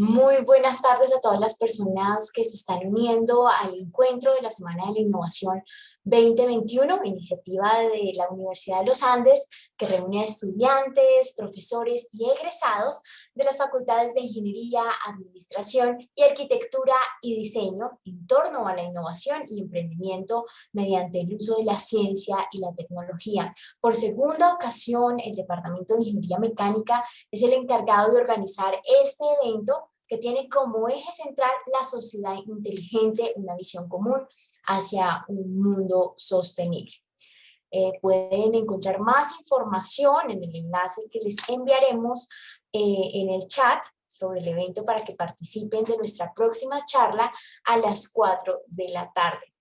Muy buenas tardes a todas las personas que se están uniendo al encuentro de la Semana de la Innovación 2021, iniciativa de la Universidad de los Andes, que reúne a estudiantes, profesores y egresados de las facultades de Ingeniería, Administración y Arquitectura y Diseño en torno a la innovación y emprendimiento mediante el uso de la ciencia y la tecnología. Por segunda ocasión, el Departamento de Ingeniería Mecánica es el encargado de organizar este evento que tiene como eje central la sociedad inteligente, una visión común hacia un mundo sostenible. Pueden encontrar más información en el enlace que les enviaremos en el chat sobre el evento para que participen de nuestra próxima charla a las 4 de la tarde.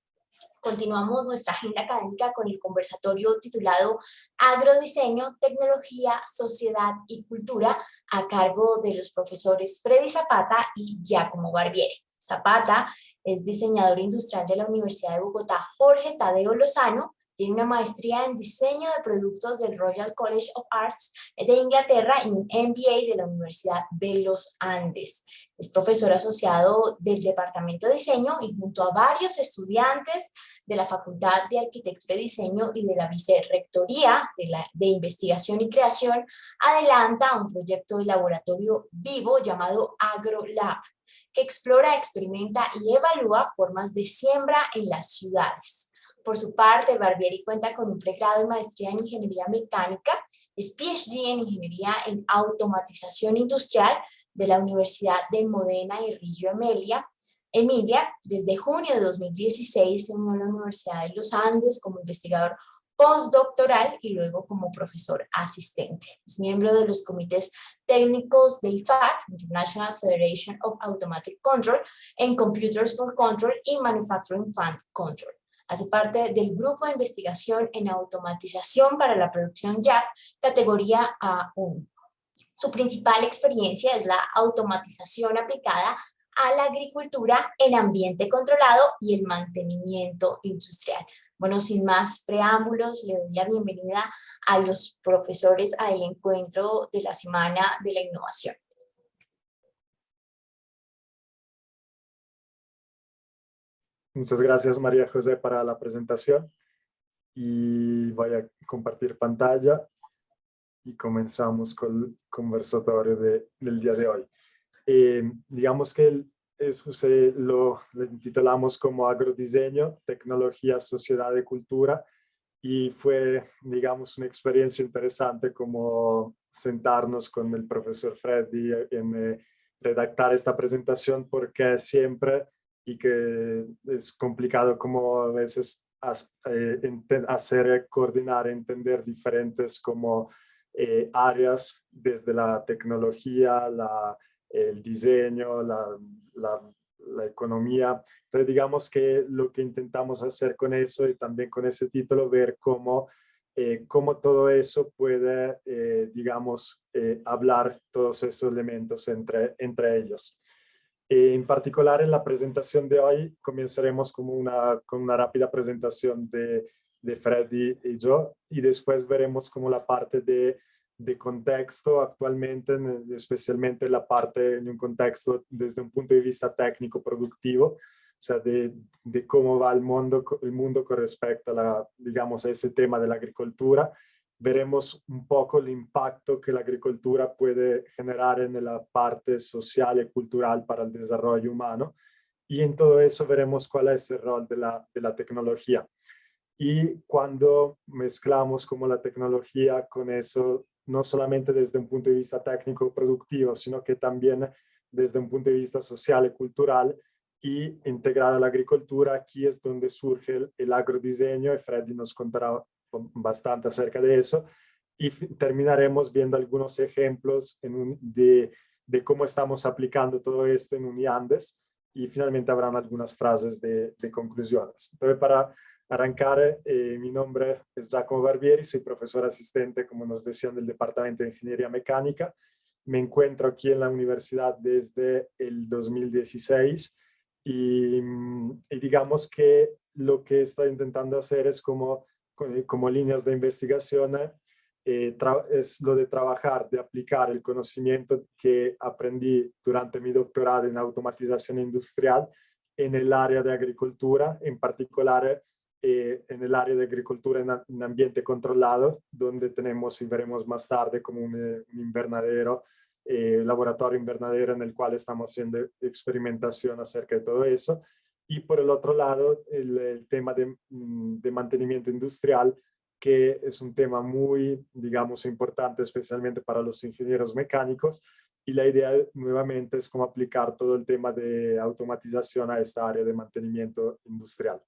Continuamos nuestra agenda académica con el conversatorio titulado Agrodiseño, Tecnología, Sociedad y Cultura, a cargo de los profesores Freddy Zapata y Giacomo Barbieri. Zapata es diseñador industrial de la Universidad de Bogotá Jorge Tadeo Lozano, tiene una maestría en diseño de productos del Royal College of Arts de Inglaterra y un MBA de la Universidad de los Andes. Es profesor asociado del Departamento de Diseño y junto a varios estudiantes de la Facultad de Arquitectura y Diseño y de la Vicerrectoría de Investigación y Creación, adelanta un proyecto de laboratorio vivo llamado AgroLab, que explora, experimenta y evalúa formas de siembra en las ciudades. Por su parte, Barbieri cuenta con un pregrado y maestría en Ingeniería Mecánica, es PhD en Ingeniería en Automatización Industrial de la Universidad de Modena y Reggio Emilia. Desde junio de 2016 se unió a la Universidad de los Andes como investigador postdoctoral y luego como profesor asistente. Es miembro de los comités técnicos de IFAC, International Federation of Automatic Control, en Computers for Control y Manufacturing Plant Control. Hace parte del grupo de investigación en automatización para la producción YAP, categoría A1. Su principal experiencia es la automatización aplicada a la agricultura en ambiente controlado y el mantenimiento industrial. Bueno, sin más preámbulos, le doy la bienvenida a los profesores al encuentro de la Semana de la Innovación. Muchas gracias, María José, para la presentación. Y voy a compartir pantalla y comenzamos con el conversatorio del día de hoy. Digamos que eso lo intitulamos como Agrodiseño, Tecnología, Sociedad y Cultura. Y fue, digamos, una experiencia interesante como sentarnos con el profesor Freddy en redactar esta presentación, porque siempre y que es complicado como a veces coordinar, entender diferentes como áreas desde la tecnología, el diseño, la economía. Entonces, digamos que lo que intentamos hacer con eso y también con ese título, ver cómo todo eso puede, digamos, hablar todos esos elementos entre ellos. En particular, en la presentación de hoy, comenzaremos con una rápida presentación de Freddy y yo, y después veremos como la parte de contexto actualmente, especialmente la parte en un contexto desde un punto de vista técnico productivo, o sea, de cómo va el mundo con respecto a digamos, a ese tema de la agricultura. Veremos un poco el impacto que la agricultura puede generar en la parte social y cultural para el desarrollo humano. Y en todo eso veremos cuál es el rol de la tecnología. Y cuando mezclamos como la tecnología con eso, no solamente desde un punto de vista técnico productivo, sino que también desde un punto de vista social y cultural y integrada a la agricultura, aquí es donde surge el agrodiseño, y Freddy nos contará bastante acerca de eso, y terminaremos viendo algunos ejemplos de cómo estamos aplicando todo esto en Uniandes, y finalmente habrán algunas frases de conclusiones. Entonces, para arrancar, mi nombre es Giacomo Barbieri, soy profesor asistente, como nos decían, del Departamento de Ingeniería Mecánica. Me encuentro aquí en la universidad desde el 2016 y digamos que lo que estoy intentando hacer es como líneas de investigación, es lo de trabajar, de aplicar el conocimiento que aprendí durante mi doctorado en automatización industrial en el área de agricultura, en particular en el área de agricultura en ambiente controlado, donde tenemos, y veremos más tarde, como un invernadero, laboratorio invernadero en el cual estamos haciendo experimentación acerca de todo eso. Y por el otro lado, el tema de mantenimiento industrial, que es un tema muy, digamos, importante, especialmente para los ingenieros mecánicos. Y la idea nuevamente es cómo aplicar todo el tema de automatización a esta área de mantenimiento industrial.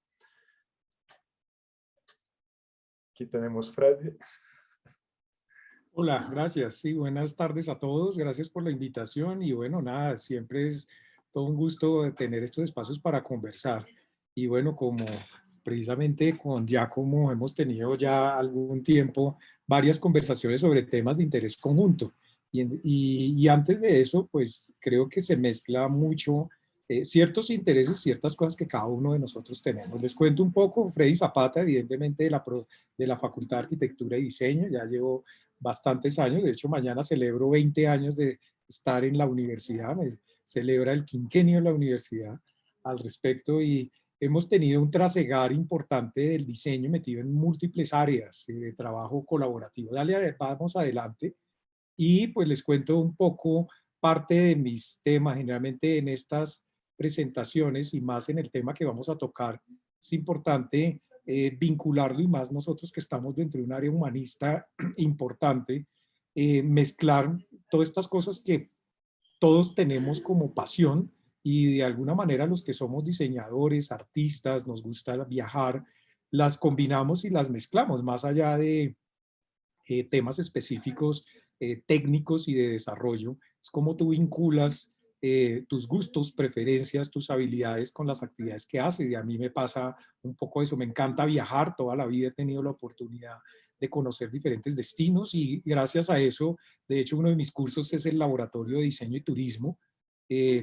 Aquí tenemos Freddy. Hola, gracias. Sí, buenas tardes a todos. Gracias por la invitación y bueno, nada, siempre es todo un gusto tener estos espacios para conversar. Y bueno, como precisamente con Giacomo hemos tenido ya algún tiempo varias conversaciones sobre temas de interés conjunto. Y antes de eso, pues creo que se mezcla mucho ciertos intereses, ciertas cosas que cada uno de nosotros tenemos. Les cuento un poco, Freddy Zapata, evidentemente de la Facultad de Arquitectura y Diseño, ya llevo bastantes años, de hecho mañana celebro 20 años de estar en la universidad, me celebra el quinquenio de la universidad al respecto y hemos tenido un trasegar importante del diseño metido en múltiples áreas de trabajo colaborativo. Dale, vamos adelante y pues les cuento un poco parte de mis temas, generalmente en estas presentaciones y más en el tema que vamos a tocar. Es importante vincularlo y más nosotros que estamos dentro de un área humanista importante, mezclar todas estas cosas que todos tenemos como pasión y de alguna manera los que somos diseñadores, artistas, nos gusta viajar, las combinamos y las mezclamos más allá de temas específicos técnicos y de desarrollo. Es como tú vinculas tus gustos, preferencias, tus habilidades con las actividades que haces. Y a mí me pasa un poco eso. Me encanta viajar. Toda la vida he tenido la oportunidad de conocer diferentes destinos y gracias a eso, de hecho, uno de mis cursos es el Laboratorio de Diseño y Turismo.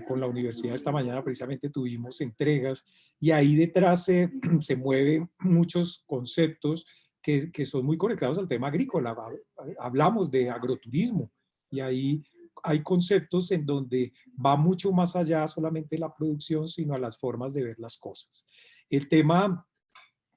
Con la universidad esta mañana precisamente tuvimos entregas y ahí detrás se mueven muchos conceptos que son muy conectados al tema agrícola. Hablamos de agroturismo y ahí hay conceptos en donde va mucho más allá solamente de la producción, sino a las formas de ver las cosas. El tema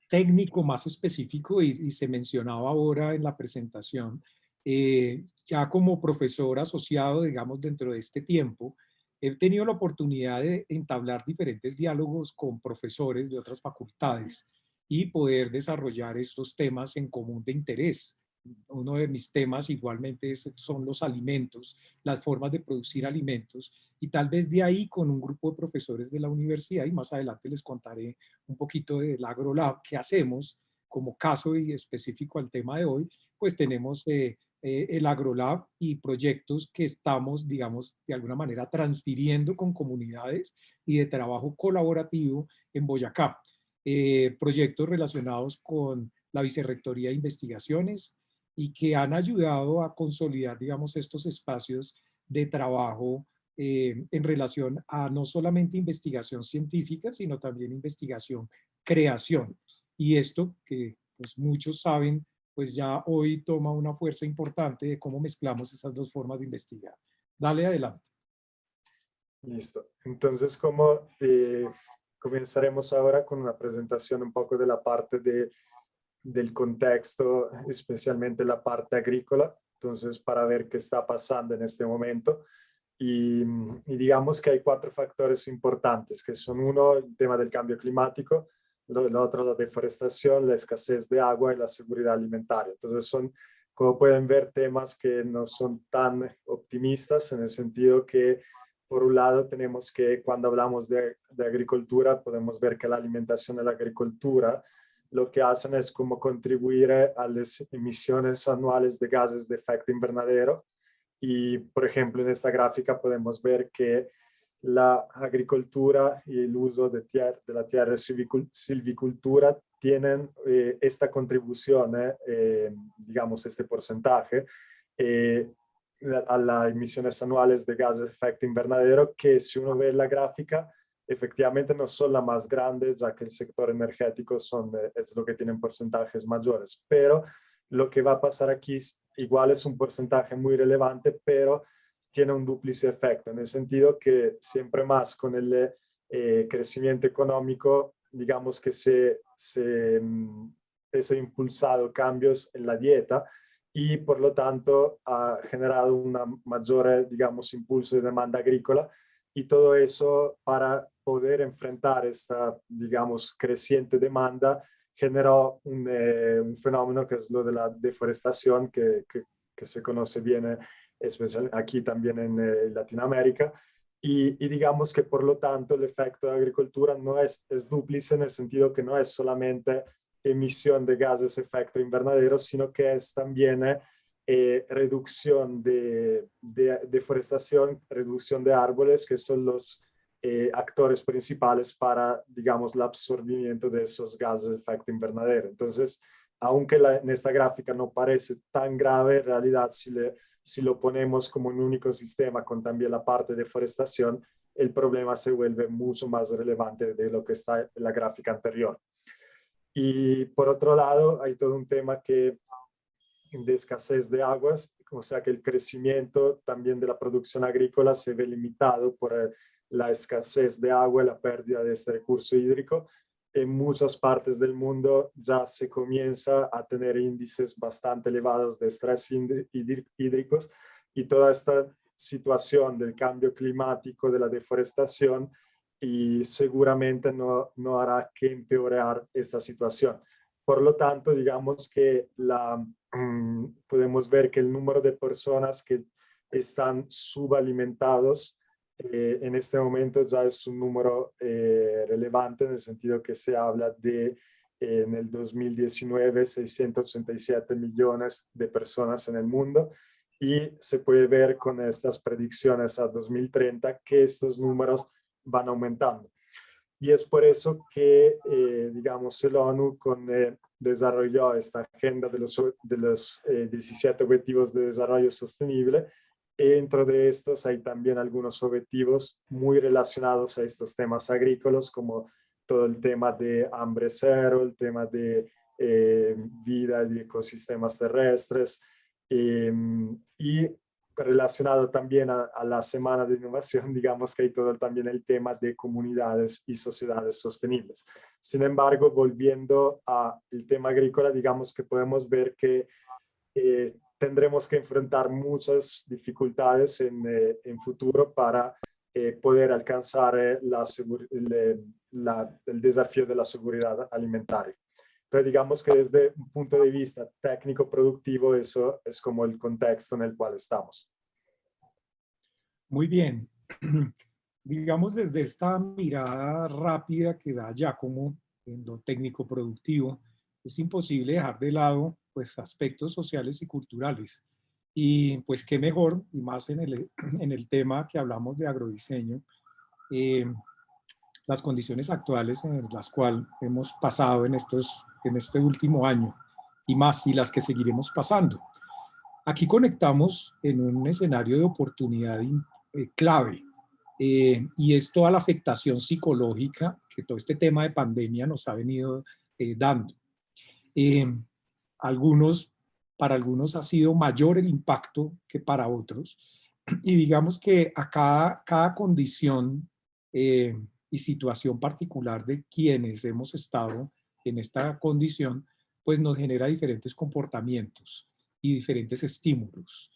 técnico más específico, y se mencionaba ahora en la presentación, ya como profesor asociado, digamos, dentro de este tiempo, he tenido la oportunidad de entablar diferentes diálogos con profesores de otras facultades y poder desarrollar estos temas en común de interés. Uno de mis temas igualmente son los alimentos, las formas de producir alimentos y tal vez de ahí con un grupo de profesores de la universidad y más adelante les contaré un poquito del AgroLab que hacemos como caso y específico al tema de hoy, pues tenemos el AgroLab y proyectos que estamos, digamos, de alguna manera transfiriendo con comunidades y de trabajo colaborativo en Boyacá. Proyectos relacionados con la Vicerrectoría de Investigaciones y que han ayudado a consolidar, digamos, estos espacios de trabajo en relación a no solamente investigación científica, sino también investigación, creación. Y esto que pues, muchos saben, pues ya hoy toma una fuerza importante de cómo mezclamos esas dos formas de investigar. Dale adelante. Listo. Entonces, comenzaremos ahora con una presentación un poco de la parte del contexto, especialmente la parte agrícola. Entonces, para ver qué está pasando en este momento. Y digamos que hay 4 factores importantes, que son uno, el tema del cambio climático, el otro, la deforestación, la escasez de agua y la seguridad alimentaria. Entonces son, como pueden ver, temas que no son tan optimistas en el sentido que, por un lado, tenemos que, cuando hablamos de agricultura, podemos ver que la alimentación y la agricultura lo que hacen es como contribuir a las emisiones anuales de gases de efecto invernadero. Y, por ejemplo, en esta gráfica podemos ver que la agricultura y el uso de la tierra silvicultura tienen esta contribución, digamos, este porcentaje a las emisiones anuales de gases de efecto invernadero, que si uno ve la gráfica, efectivamente no son las más grandes, ya que el sector energético es lo que tienen porcentajes mayores, pero lo que va a pasar aquí igual es un porcentaje muy relevante, pero tiene un dúplice efecto, en el sentido que siempre más con el crecimiento económico, digamos que se impulsado cambios en la dieta y por lo tanto ha generado una mayor, digamos, impulso de demanda agrícola, y todo eso para poder enfrentar esta, digamos, creciente demanda generó un fenómeno que es lo de la deforestación que se conoce bien, especialmente aquí también en Latinoamérica. Y digamos que por lo tanto el efecto de la agricultura no es dúplice, en el sentido que no es solamente emisión de gases de efecto invernadero, sino que es también reducción de deforestación, reducción de árboles, que son los actores principales para, digamos, el absorbimiento de esos gases de efecto invernadero. Entonces, aunque en esta gráfica no parece tan grave, en realidad si lo ponemos como un único sistema con también la parte de deforestación, el problema se vuelve mucho más relevante de lo que está en la gráfica anterior. Y por otro lado, hay todo un tema de escasez de aguas, o sea que el crecimiento también de la producción agrícola se ve limitado por la escasez de agua y la pérdida de este recurso hídrico. En muchas partes del mundo ya se comienza a tener índices bastante elevados de estrés hídricos, y toda esta situación del cambio climático, de la deforestación, y seguramente no hará que empeorar esta situación. Por lo tanto, digamos que podemos ver que el número de personas que están subalimentados en este momento ya es un número relevante, en el sentido que se habla de en el 2019 687 millones de personas en el mundo, y se puede ver con estas predicciones a 2030 que estos números van aumentando. Y es por eso que, digamos, el ONU desarrolló esta agenda de los 17 Objetivos de Desarrollo Sostenible. Dentro de estos hay también algunos objetivos muy relacionados a estos temas agrícolas, como todo el tema de hambre cero, el tema de vida y ecosistemas terrestres, y relacionado también a la Semana de Innovación, digamos que hay todo también el tema de comunidades y sociedades sostenibles. Sin embargo, volviendo al tema agrícola, digamos que podemos ver que tendremos que enfrentar muchas dificultades en futuro para poder alcanzar el desafío de la seguridad alimentaria. Entonces, digamos que desde un punto de vista técnico-productivo, eso es como el contexto en el cual estamos. Muy bien. Digamos, desde esta mirada rápida que da Giacomo en lo técnico-productivo, es imposible dejar de lado pues, aspectos sociales y culturales. Y pues qué mejor, y más en el tema que hablamos de agrodiseño, las condiciones actuales en las cuales hemos pasado en este último año, y más, y las que seguiremos pasando. Aquí conectamos en un escenario de oportunidad clave, y es toda la afectación psicológica que todo este tema de pandemia nos ha venido dando. Para algunos ha sido mayor el impacto que para otros, y digamos que a cada condición y situación particular de quienes hemos estado en esta condición, pues nos genera diferentes comportamientos y diferentes estímulos.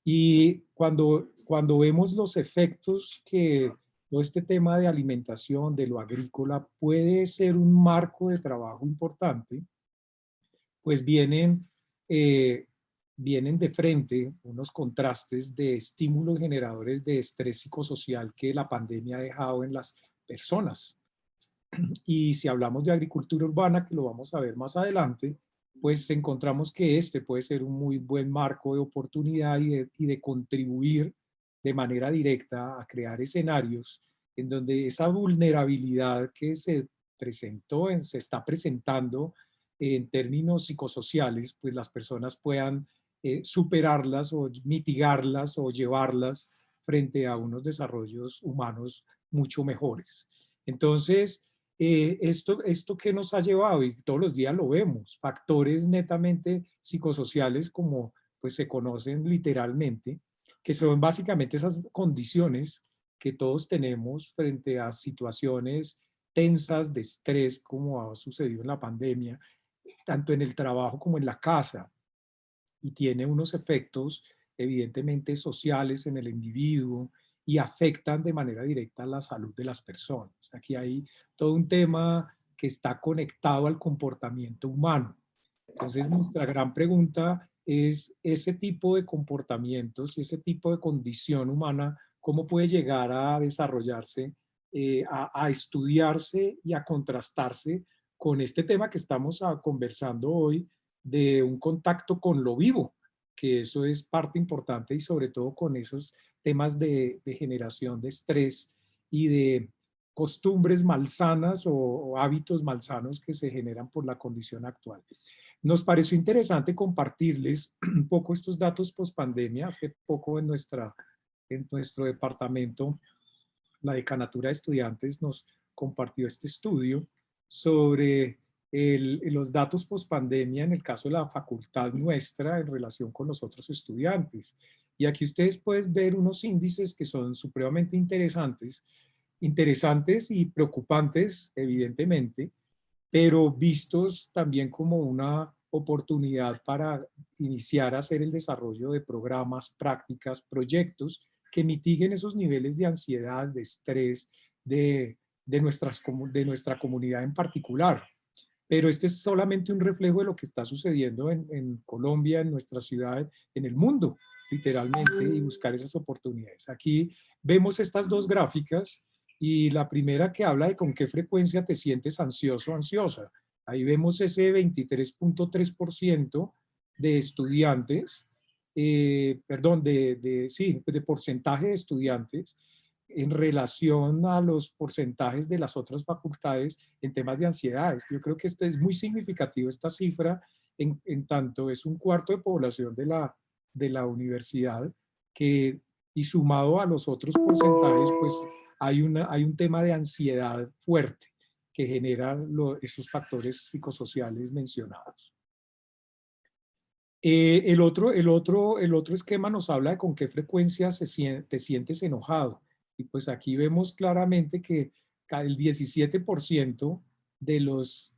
Y cuando vemos los efectos que todo este tema de alimentación, de lo agrícola, puede ser un marco de trabajo importante, pues vienen de frente unos contrastes de estímulos generadores de estrés psicosocial que la pandemia ha dejado en las personas. Y si hablamos de agricultura urbana, que lo vamos a ver más adelante, pues encontramos que este puede ser un muy buen marco de oportunidad y de contribuir de manera directa a crear escenarios en donde esa vulnerabilidad que se está presentando en términos psicosociales, pues las personas puedan superarlas o mitigarlas o llevarlas frente a unos desarrollos humanos mucho mejores. Entonces, esto que nos ha llevado, y todos los días lo vemos, factores netamente psicosociales como pues se conocen literalmente, que son básicamente esas condiciones que todos tenemos frente a situaciones tensas de estrés como ha sucedido en la pandemia, tanto en el trabajo como en la casa, y tiene unos efectos evidentemente sociales en el individuo y afectan de manera directa la salud de las personas. Aquí hay todo un tema que está conectado al comportamiento humano. Entonces, nuestra gran pregunta es ese tipo de comportamientos y ese tipo de condición humana, ¿cómo puede llegar a desarrollarse, a estudiarse y a contrastarse con este tema que estamos conversando hoy de un contacto con lo vivo, que eso es parte importante y sobre todo con esos temas de generación de estrés y de costumbres malsanas o hábitos malsanos que se generan por la condición actual. Nos pareció interesante compartirles un poco estos datos post pandemia. Hace poco en nuestro departamento, la Decanatura de Estudiantes nos compartió este estudio sobre los datos post pandemia en el caso de la facultad nuestra en relación con los otros estudiantes. Y aquí ustedes pueden ver unos índices que son supremamente interesantes y preocupantes, evidentemente, pero vistos también como una oportunidad para iniciar a hacer el desarrollo de programas, prácticas, proyectos que mitiguen esos niveles de ansiedad, de estrés, de nuestra comunidad en particular. Pero este es solamente un reflejo de lo que está sucediendo en Colombia, en nuestra ciudad, en el mundo, literalmente, y buscar esas oportunidades. Aquí vemos estas dos gráficas y la primera que habla de con qué frecuencia te sientes ansioso o ansiosa. Ahí vemos ese 23.3% de estudiantes, sí, de porcentaje de estudiantes en relación a los porcentajes de las otras facultades en temas de ansiedades. Yo creo que este es muy significativo, esta cifra, en tanto es un cuarto de población de la universidad, que, y sumado a los otros porcentajes, pues hay un tema de ansiedad fuerte que genera esos factores psicosociales mencionados. El otro esquema nos habla de con qué frecuencia te sientes enojado. Y pues aquí vemos claramente que el 17% de los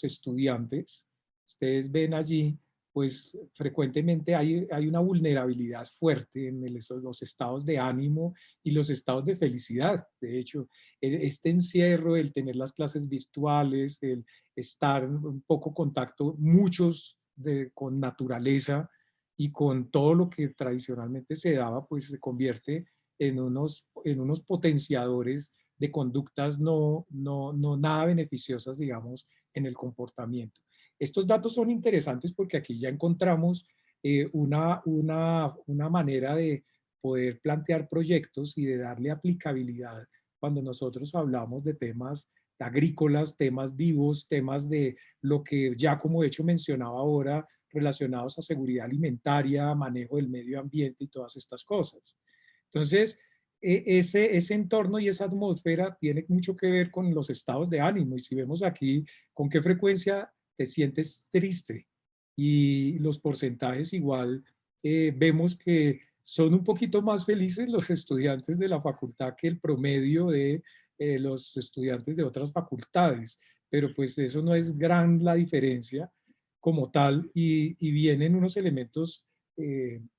estudiantes, ustedes ven allí, pues frecuentemente hay una vulnerabilidad fuerte en los estados de ánimo y los estados de felicidad. De hecho, este encierro, el tener las clases virtuales, el estar en un poco contacto, muchos con naturaleza y con todo lo que tradicionalmente se daba, pues se convierte en unos potenciadores de conductas no nada beneficiosas, digamos, en el comportamiento. Estos datos son interesantes porque aquí ya encontramos una manera de poder plantear proyectos y de darle aplicabilidad cuando nosotros hablamos de temas agrícolas, temas vivos, temas de lo que ya como de hecho mencionaba ahora, relacionados a seguridad alimentaria, manejo del medio ambiente y todas estas cosas. Entonces, ese entorno y esa atmósfera tiene mucho que ver con los estados de ánimo. Y si vemos aquí con qué frecuencia te sientes triste y los porcentajes igual, vemos que son un poquito más felices los estudiantes de la facultad que el promedio de los estudiantes de otras facultades. Pero pues eso no es gran la diferencia como tal y vienen unos elementos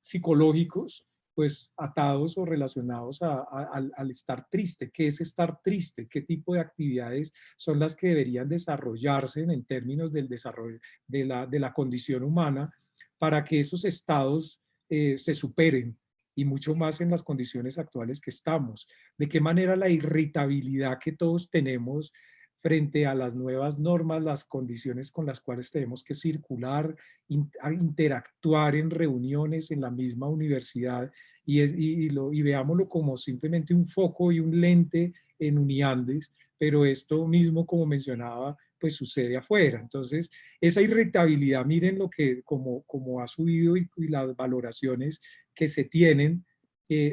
psicológicos pues atados o relacionados al estar triste. ¿Qué es estar triste? ¿Qué tipo de actividades son las que deberían desarrollarse en términos del desarrollo de la condición humana para que esos estados se superen? Y mucho más en las condiciones actuales que estamos. ¿De qué manera la irritabilidad que todos tenemos frente a las nuevas normas, las condiciones con las cuales tenemos que circular, interactuar en reuniones en la misma universidad y veámoslo como simplemente un foco y un lente en Uniandes, pero esto mismo, como mencionaba, pues sucede afuera. Entonces, esa irritabilidad, miren lo que como ha subido y las valoraciones que se tienen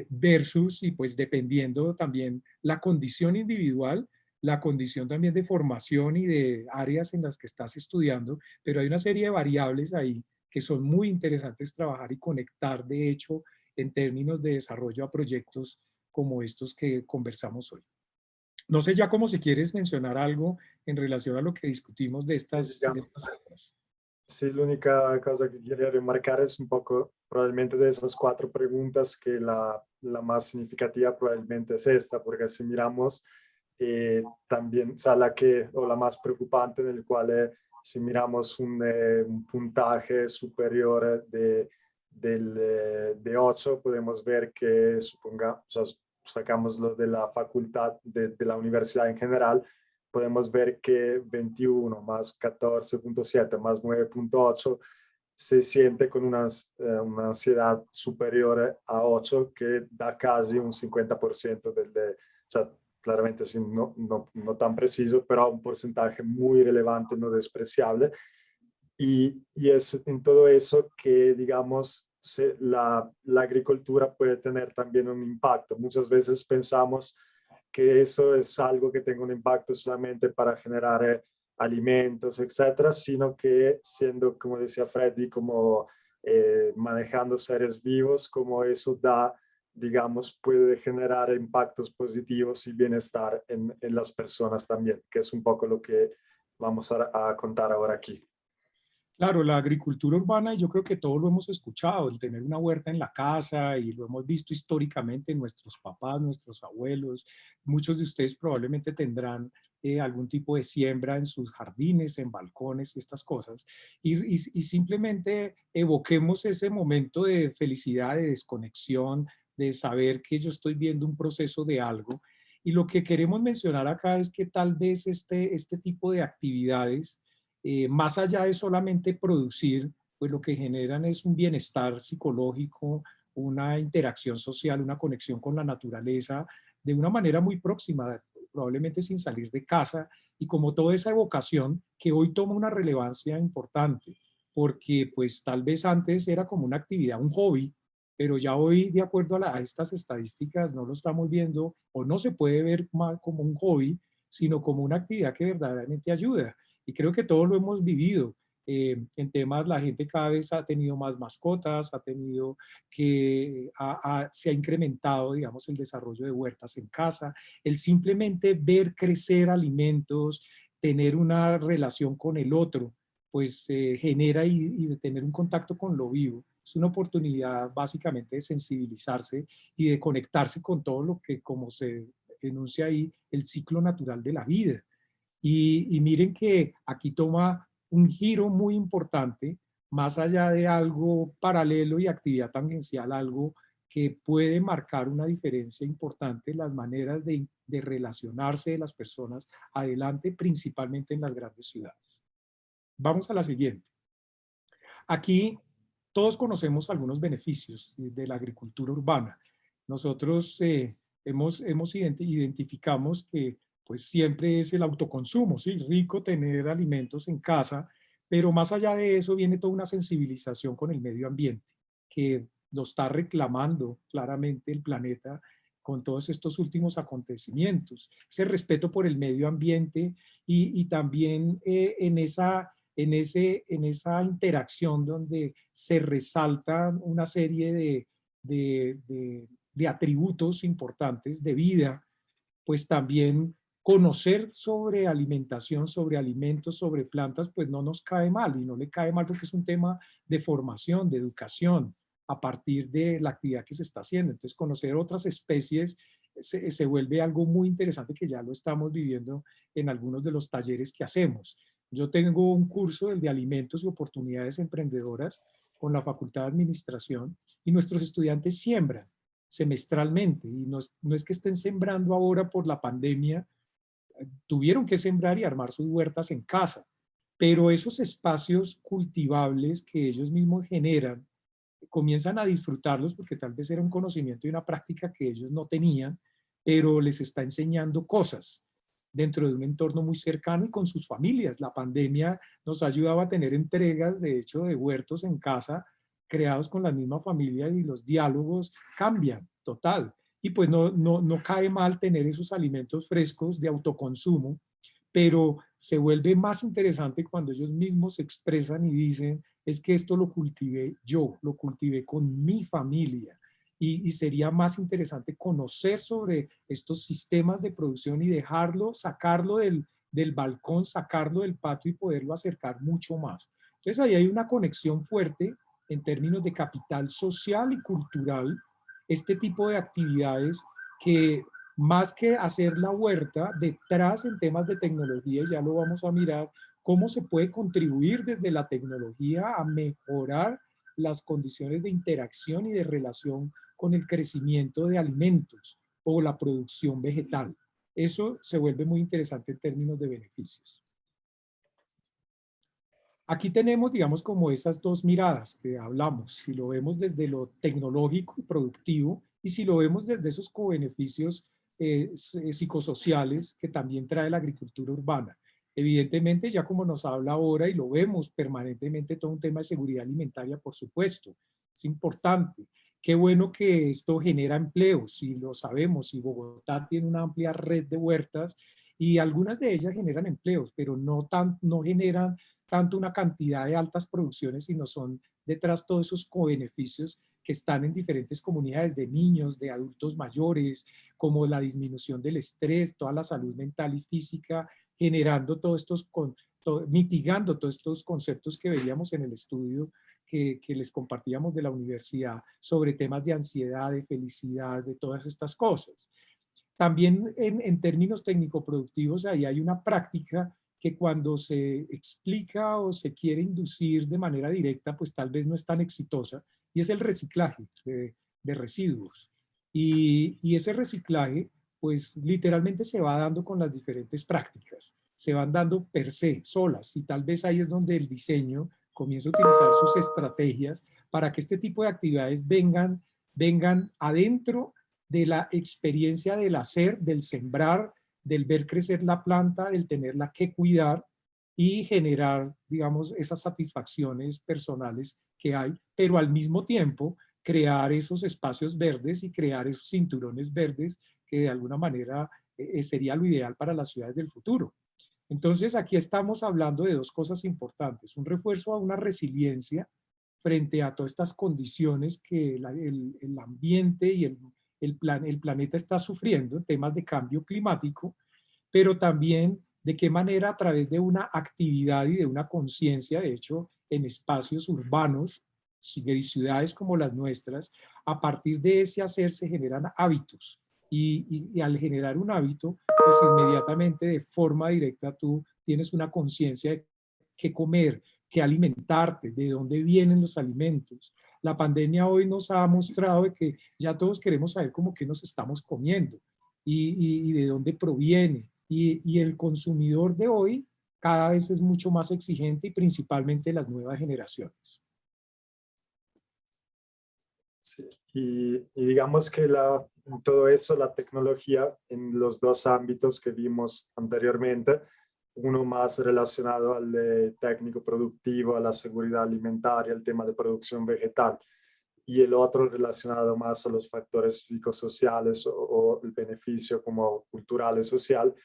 versus, y pues dependiendo también la condición individual, la condición también de formación y de áreas en las que estás estudiando, pero hay una serie de variables ahí que son muy interesantes trabajar y conectar, de hecho, en términos de desarrollo a proyectos como estos que conversamos hoy. No sé ya cómo si quieres mencionar algo en relación a lo que discutimos de estas cifras. Sí, la única cosa que quería remarcar es un poco, probablemente de esas 4 preguntas, que la más significativa probablemente es esta, porque si miramos también, o sea, o la más preocupante, en el cual si miramos un puntaje superior de 8, podemos ver que, o sea, sacamos lo de la facultad, de la universidad en general, podemos ver que 21 más 14.7 más 9.8 se siente con una ansiedad superior a 8, que da casi un 50% o sea, claramente no tan preciso, pero un porcentaje muy relevante, no despreciable. Y es en todo eso que, digamos, la agricultura puede tener también un impacto. Muchas veces pensamos que eso es algo que tenga un impacto solamente para generar alimentos, etcétera, sino que siendo, como decía Freddy, como manejando seres vivos, como eso da, digamos, puede generar impactos positivos y bienestar en las personas también, que es un poco lo que vamos a contar ahora aquí. Claro, la agricultura urbana, y yo creo que todos lo hemos escuchado, el tener una huerta en la casa, y lo hemos visto históricamente en nuestros papás, nuestros abuelos. Muchos de ustedes probablemente tendrán algún tipo de siembra en sus jardines, en balcones y estas cosas. Y simplemente evoquemos ese momento de felicidad, de desconexión, de saber que yo estoy viendo un proceso de algo. Y lo que queremos mencionar acá es que tal vez este tipo de actividades, más allá de solamente producir, pues lo que generan es un bienestar psicológico, una interacción social, una conexión con la naturaleza de una manera muy próxima, probablemente sin salir de casa, y como toda esa evocación que hoy toma una relevancia importante, porque pues tal vez antes era como una actividad, un hobby, pero ya hoy, de acuerdo a estas estadísticas, no lo estamos viendo o no se puede ver más como un hobby, sino como una actividad que verdaderamente ayuda. Y creo que todos lo hemos vivido. En temas, la gente cada vez ha tenido más mascotas, ha tenido que, se ha incrementado, digamos, el desarrollo de huertas en casa, el simplemente ver crecer alimentos, tener una relación con el otro, pues genera y de tener un contacto con lo vivo. Es una oportunidad básicamente de sensibilizarse y de conectarse con todo lo que, como se enuncia ahí, el ciclo natural de la vida. Y miren que aquí toma un giro muy importante, más allá de algo paralelo y actividad tangencial, algo que puede marcar una diferencia importante en las maneras de relacionarse de las personas adelante, principalmente en las grandes ciudades. Vamos a la siguiente. Aquí todos conocemos algunos beneficios de la agricultura urbana. Nosotros identificamos que pues siempre es el autoconsumo, ¿sí? Rico tener alimentos en casa, pero más allá de eso viene toda una sensibilización con el medio ambiente, que lo está reclamando claramente el planeta con todos estos últimos acontecimientos. Ese respeto por el medio ambiente y también en esa interacción donde se resaltan una serie de atributos importantes de vida, pues también conocer sobre alimentación, sobre alimentos, sobre plantas, pues no nos cae mal, y no le cae mal porque es un tema de formación, de educación, a partir de la actividad que se está haciendo. Entonces, conocer otras especies se vuelve algo muy interesante, que ya lo estamos viviendo en algunos de los talleres que hacemos. Yo tengo un curso, el de alimentos y oportunidades emprendedoras, con la Facultad de Administración, y nuestros estudiantes siembran semestralmente, y no es que estén sembrando ahora por la pandemia, tuvieron que sembrar y armar sus huertas en casa, pero esos espacios cultivables que ellos mismos generan, comienzan a disfrutarlos porque tal vez era un conocimiento y una práctica que ellos no tenían, pero les está enseñando cosas dentro de un entorno muy cercano y con sus familias. La pandemia nos ha ayudado a tener entregas, de hecho, de huertos en casa, creados con la misma familia, y los diálogos cambian, total. y pues no cae mal tener esos alimentos frescos de autoconsumo, pero se vuelve más interesante cuando ellos mismos se expresan y dicen, es que esto lo cultivé yo, lo cultivé con mi familia. Y sería más interesante conocer sobre estos sistemas de producción y dejarlo, sacarlo del balcón, sacarlo del patio y poderlo acercar mucho más. Entonces ahí hay una conexión fuerte en términos de capital social y cultural, este tipo de actividades que más que hacer la huerta, detrás en temas de tecnología, ya lo vamos a mirar, cómo se puede contribuir desde la tecnología a mejorar las condiciones de interacción y de relación con el crecimiento de alimentos o la producción vegetal. Eso se vuelve muy interesante en términos de beneficios. Aquí tenemos, digamos, como esas dos miradas que hablamos, si lo vemos desde lo tecnológico y productivo y si lo vemos desde esos cobeneficios psicosociales que también trae la agricultura urbana. Evidentemente, ya como nos habla ahora y lo vemos permanentemente, todo un tema de seguridad alimentaria, por supuesto, es importante. Qué bueno que esto genera empleos, si lo sabemos, y Bogotá tiene una amplia red de huertas y algunas de ellas generan empleos, pero no generan tanto una cantidad de altas producciones, sino son detrás todos esos cobeneficios que están en diferentes comunidades de niños, de adultos mayores, como la disminución del estrés, toda la salud mental y física, generando todos estos, mitigando todos estos conceptos que veíamos en el estudio que les compartíamos de la universidad sobre temas de ansiedad, de felicidad, de todas estas cosas. También en términos técnico-productivos, ahí hay una práctica que cuando se explica o se quiere inducir de manera directa, pues tal vez no es tan exitosa, y es el reciclaje de residuos. Y ese reciclaje, pues literalmente se va dando con las diferentes prácticas, se van dando per se, solas, y tal vez ahí es donde el diseño comienza a utilizar sus estrategias para que este tipo de actividades vengan adentro de la experiencia del hacer, del sembrar, del ver crecer la planta, del tenerla que cuidar y generar, digamos, esas satisfacciones personales que hay, pero al mismo tiempo crear esos espacios verdes y crear esos cinturones verdes que de alguna manera sería lo ideal para las ciudades del futuro. Entonces, aquí estamos hablando de dos cosas importantes, un refuerzo a una resiliencia frente a todas estas condiciones que el ambiente y el planeta está sufriendo en temas de cambio climático, pero también de qué manera a través de una actividad y de una conciencia, de hecho, en espacios urbanos y ciudades como las nuestras, a partir de ese hacer se generan hábitos. Y al generar un hábito, pues inmediatamente de forma directa tú tienes una conciencia de qué comer, qué alimentarte, de dónde vienen los alimentos. La pandemia hoy nos ha mostrado que ya todos queremos saber cómo qué nos estamos comiendo y de dónde proviene. Y el consumidor de hoy cada vez es mucho más exigente y principalmente las nuevas generaciones. Sí. Y digamos que todo eso, la tecnología en los dos ámbitos que vimos anteriormente, uno más relacionado al técnico productivo, a la seguridad alimentaria, el tema de producción vegetal, y el otro relacionado más a los factores psicosociales o el beneficio como cultural y social.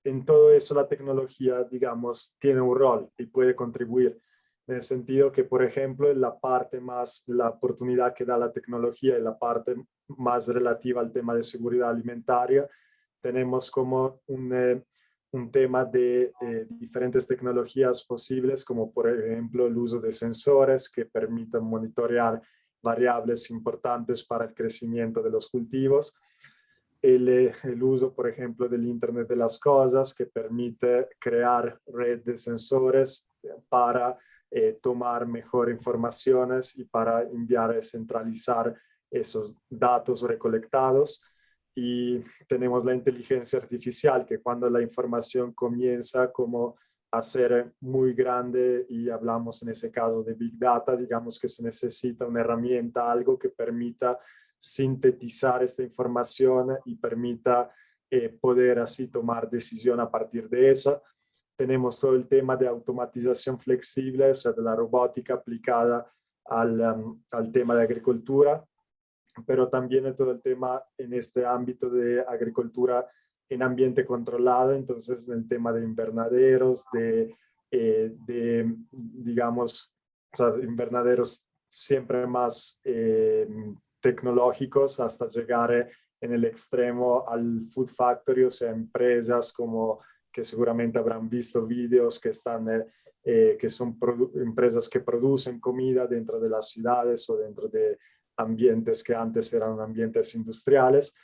En todo eso la tecnología, digamos, tiene un rol y puede contribuir. En el sentido que, por ejemplo, en la parte más, la oportunidad que da la tecnología y la parte más relativa al tema de seguridad alimentaria, tenemos como un tema de diferentes tecnologías posibles, como por ejemplo el uso de sensores que permitan monitorear variables importantes para el crecimiento de los cultivos. El uso, por ejemplo, del Internet de las Cosas, que permite crear red de sensores para tomar mejor informaciones y para enviar y centralizar esos datos recolectados. Y tenemos la inteligencia artificial, que cuando la información comienza como a ser muy grande, y hablamos en ese caso de Big Data, digamos que se necesita una herramienta, algo que permita sintetizar esta información y permita poder así tomar decisión a partir de esa. Tenemos todo el tema de automatización flexible, o sea, de la robótica aplicada al tema de agricultura. pero también todo el tema en este ámbito de agricultura en ambiente controlado, entonces en el tema de invernaderos, digamos, o sea, invernaderos siempre más tecnológicos hasta llegar en el extremo al food factory, o sea, empresas como que seguramente habrán visto vídeos que están, que son empresas que producen comida dentro de las ciudades o dentro de ambientes que antes eran ambientes industriales.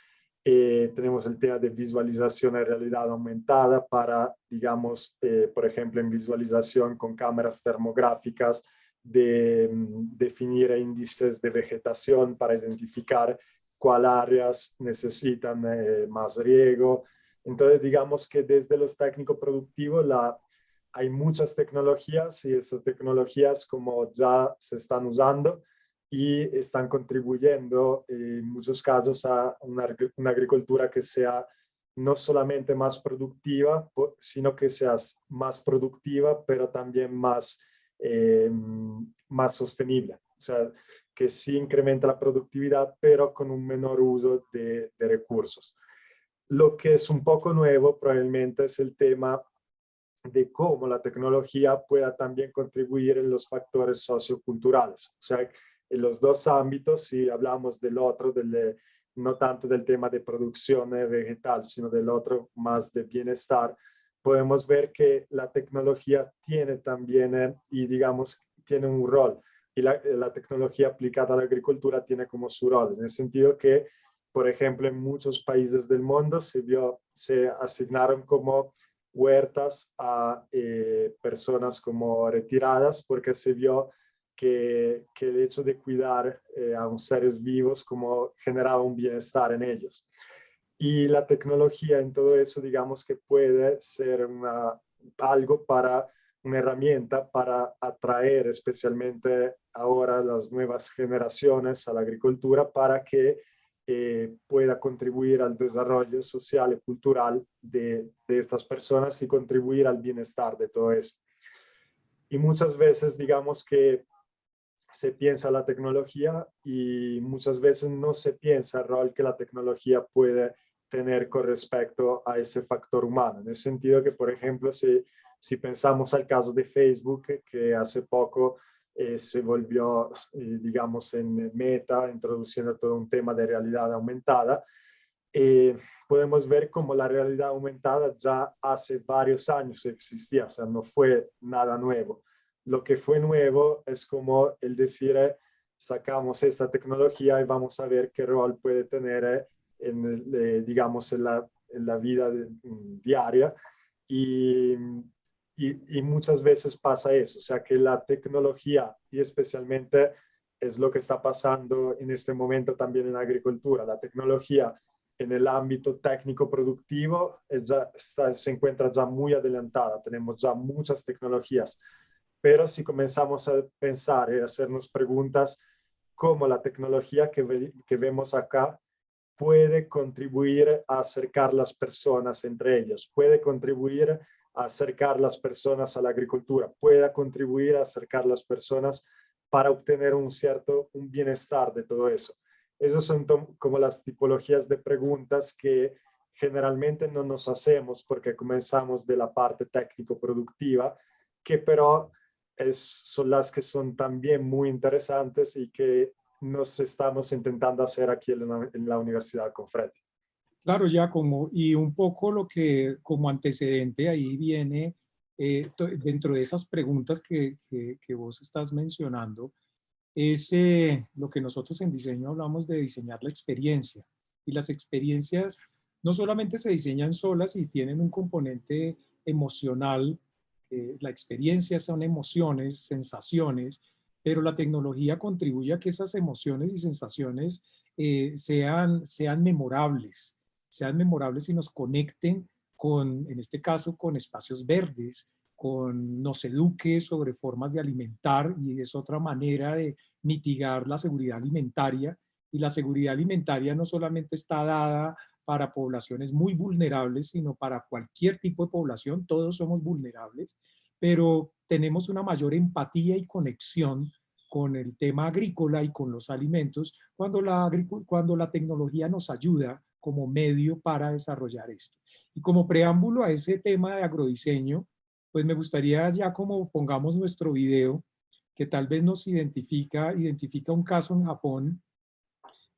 Tenemos el tema de visualización en realidad aumentada para, digamos, por ejemplo, en visualización con cámaras termográficas, de definir índices de vegetación para identificar cuáles áreas necesitan más riego. Entonces, digamos que desde los técnicos productivos hay muchas tecnologías y esas tecnologías como ya se están usando y están contribuyendo en muchos casos a una agricultura que sea no solamente más productiva, sino que sea más productiva, pero también más sostenible. O sea, que sí incrementa la productividad, pero con un menor uso de recursos. Lo que es un poco nuevo probablemente es el tema de cómo la tecnología pueda también contribuir en los factores socioculturales. O sea, en los dos ámbitos, si hablamos del otro, no tanto del tema de producción vegetal, sino del otro más de bienestar, podemos ver que la tecnología tiene también, y digamos, tiene un rol. Y la tecnología aplicada a la agricultura tiene como su rol, en el sentido que, por ejemplo, en muchos países del mundo se asignaron como huertas a personas como retiradas porque se vio que el hecho de cuidar a unos seres vivos como generaba un bienestar en ellos. Y la tecnología en todo eso, digamos que puede ser algo para una herramienta para atraer especialmente ahora las nuevas generaciones a la agricultura para que pueda contribuir al desarrollo social y cultural de estas personas y contribuir al bienestar de todo eso. Y muchas veces, digamos que se piensa la tecnología y muchas veces no se piensa el rol que la tecnología puede tener con respecto a ese factor humano. En el sentido que, por ejemplo, si pensamos al caso de Facebook, que hace poco se volvió, digamos, en Meta, introduciendo todo un tema de realidad aumentada, podemos ver cómo la realidad aumentada ya hace varios años existía, o sea, no fue nada nuevo. Lo que fue nuevo es como el decir, sacamos esta tecnología y vamos a ver qué rol puede tener digamos, en la vida diaria. Y muchas veces pasa eso, o sea que la tecnología, y especialmente es lo que está pasando en este momento también en la agricultura, la tecnología en el ámbito técnico productivo se encuentra ya muy adelantada, tenemos ya muchas tecnologías, pero si comenzamos a pensar y a hacernos preguntas, cómo la tecnología que vemos acá puede contribuir a acercar las personas entre ellas, puede contribuir a acercar las personas a la agricultura, puede contribuir a acercar las personas para obtener un bienestar de todo eso. Esas son como las tipologías de preguntas que generalmente no nos hacemos porque comenzamos de la parte técnico-productiva, que pero son las que son también muy interesantes y que nos estamos intentando hacer aquí en la Universidad Confredi. Claro, Giacomo, y un poco lo que como antecedente ahí viene, dentro de esas preguntas que vos estás mencionando, es lo que nosotros en diseño hablamos de diseñar la experiencia. Y las experiencias no solamente se diseñan solas y tienen un componente emocional, la experiencia son emociones, sensaciones, pero la tecnología contribuye a que esas emociones y sensaciones sean memorables y nos conecten con, en este caso, con espacios verdes, nos eduque sobre formas de alimentar, y es otra manera de mitigar la seguridad alimentaria. Y la seguridad alimentaria no solamente está dada para poblaciones muy vulnerables, sino para cualquier tipo de población. Todos somos vulnerables, pero tenemos una mayor empatía y conexión con el tema agrícola y con los alimentos, cuando la tecnología nos ayuda como medio para desarrollar esto. Y como preámbulo a ese tema de agrodiseño, pues me gustaría ya como pongamos nuestro video, que tal vez nos identifica un caso en Japón,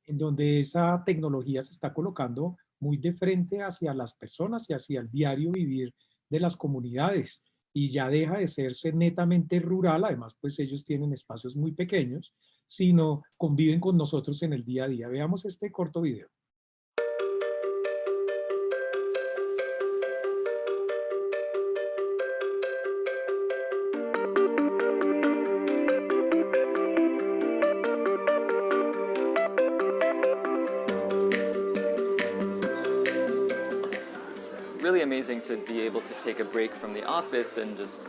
en donde esa tecnología se está colocando muy de frente hacia las personas y hacia el diario vivir de las comunidades, y ya deja de serse netamente rural. Además, pues ellos tienen espacios muy pequeños, sino conviven con nosotros en el día a día. Veamos este corto video. 'Really amazing to be able to take a break from the office and just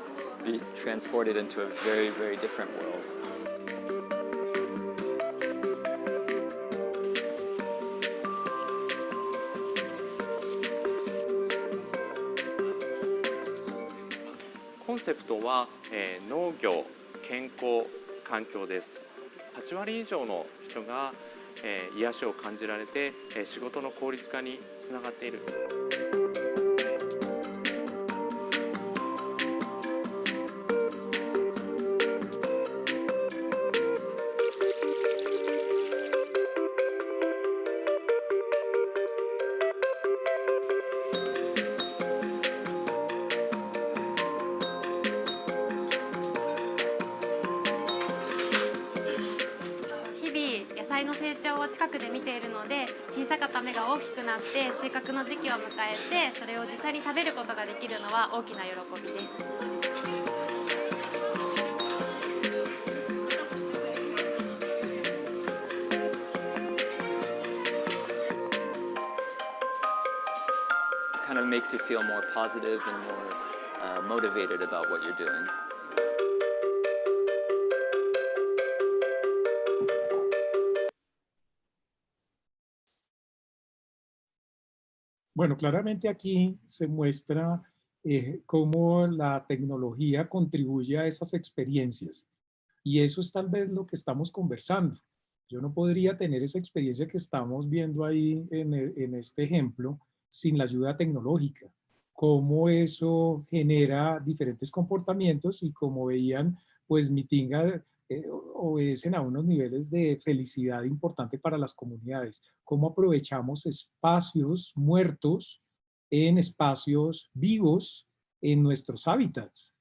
be transported into a very, very different world. Concept は、農業、健康、環境です。8割以上の人が、癒しを感じられて、仕事の効率化につながっている。野菜の成長を近くで見ているので、小さかった芽が大きくなって収穫の時期を迎えて、それを実際に食べることができるのは大きな喜びです。Kind of makes you feel more positive and more motivated about what you're doing. Bueno, claramente aquí se muestra cómo la tecnología contribuye a esas experiencias. Y eso es tal vez lo que estamos conversando. Yo no podría tener esa experiencia que estamos viendo ahí en este ejemplo sin la ayuda tecnológica. Cómo eso genera diferentes comportamientos y, como veían, pues mitiga, obedecen a unos niveles de felicidad importante para las comunidades. Cómo aprovechamos espacios muertos en espacios vivos en nuestros hábitats.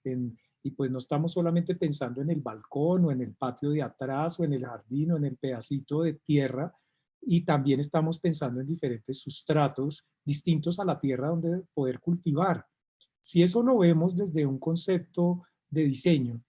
Y pues no estamos solamente pensando en el balcón o en el patio de atrás o en el jardín o en el pedacito de tierra, y también estamos pensando en diferentes sustratos distintos a la tierra donde poder cultivar. Si eso lo vemos desde un concepto de diseño,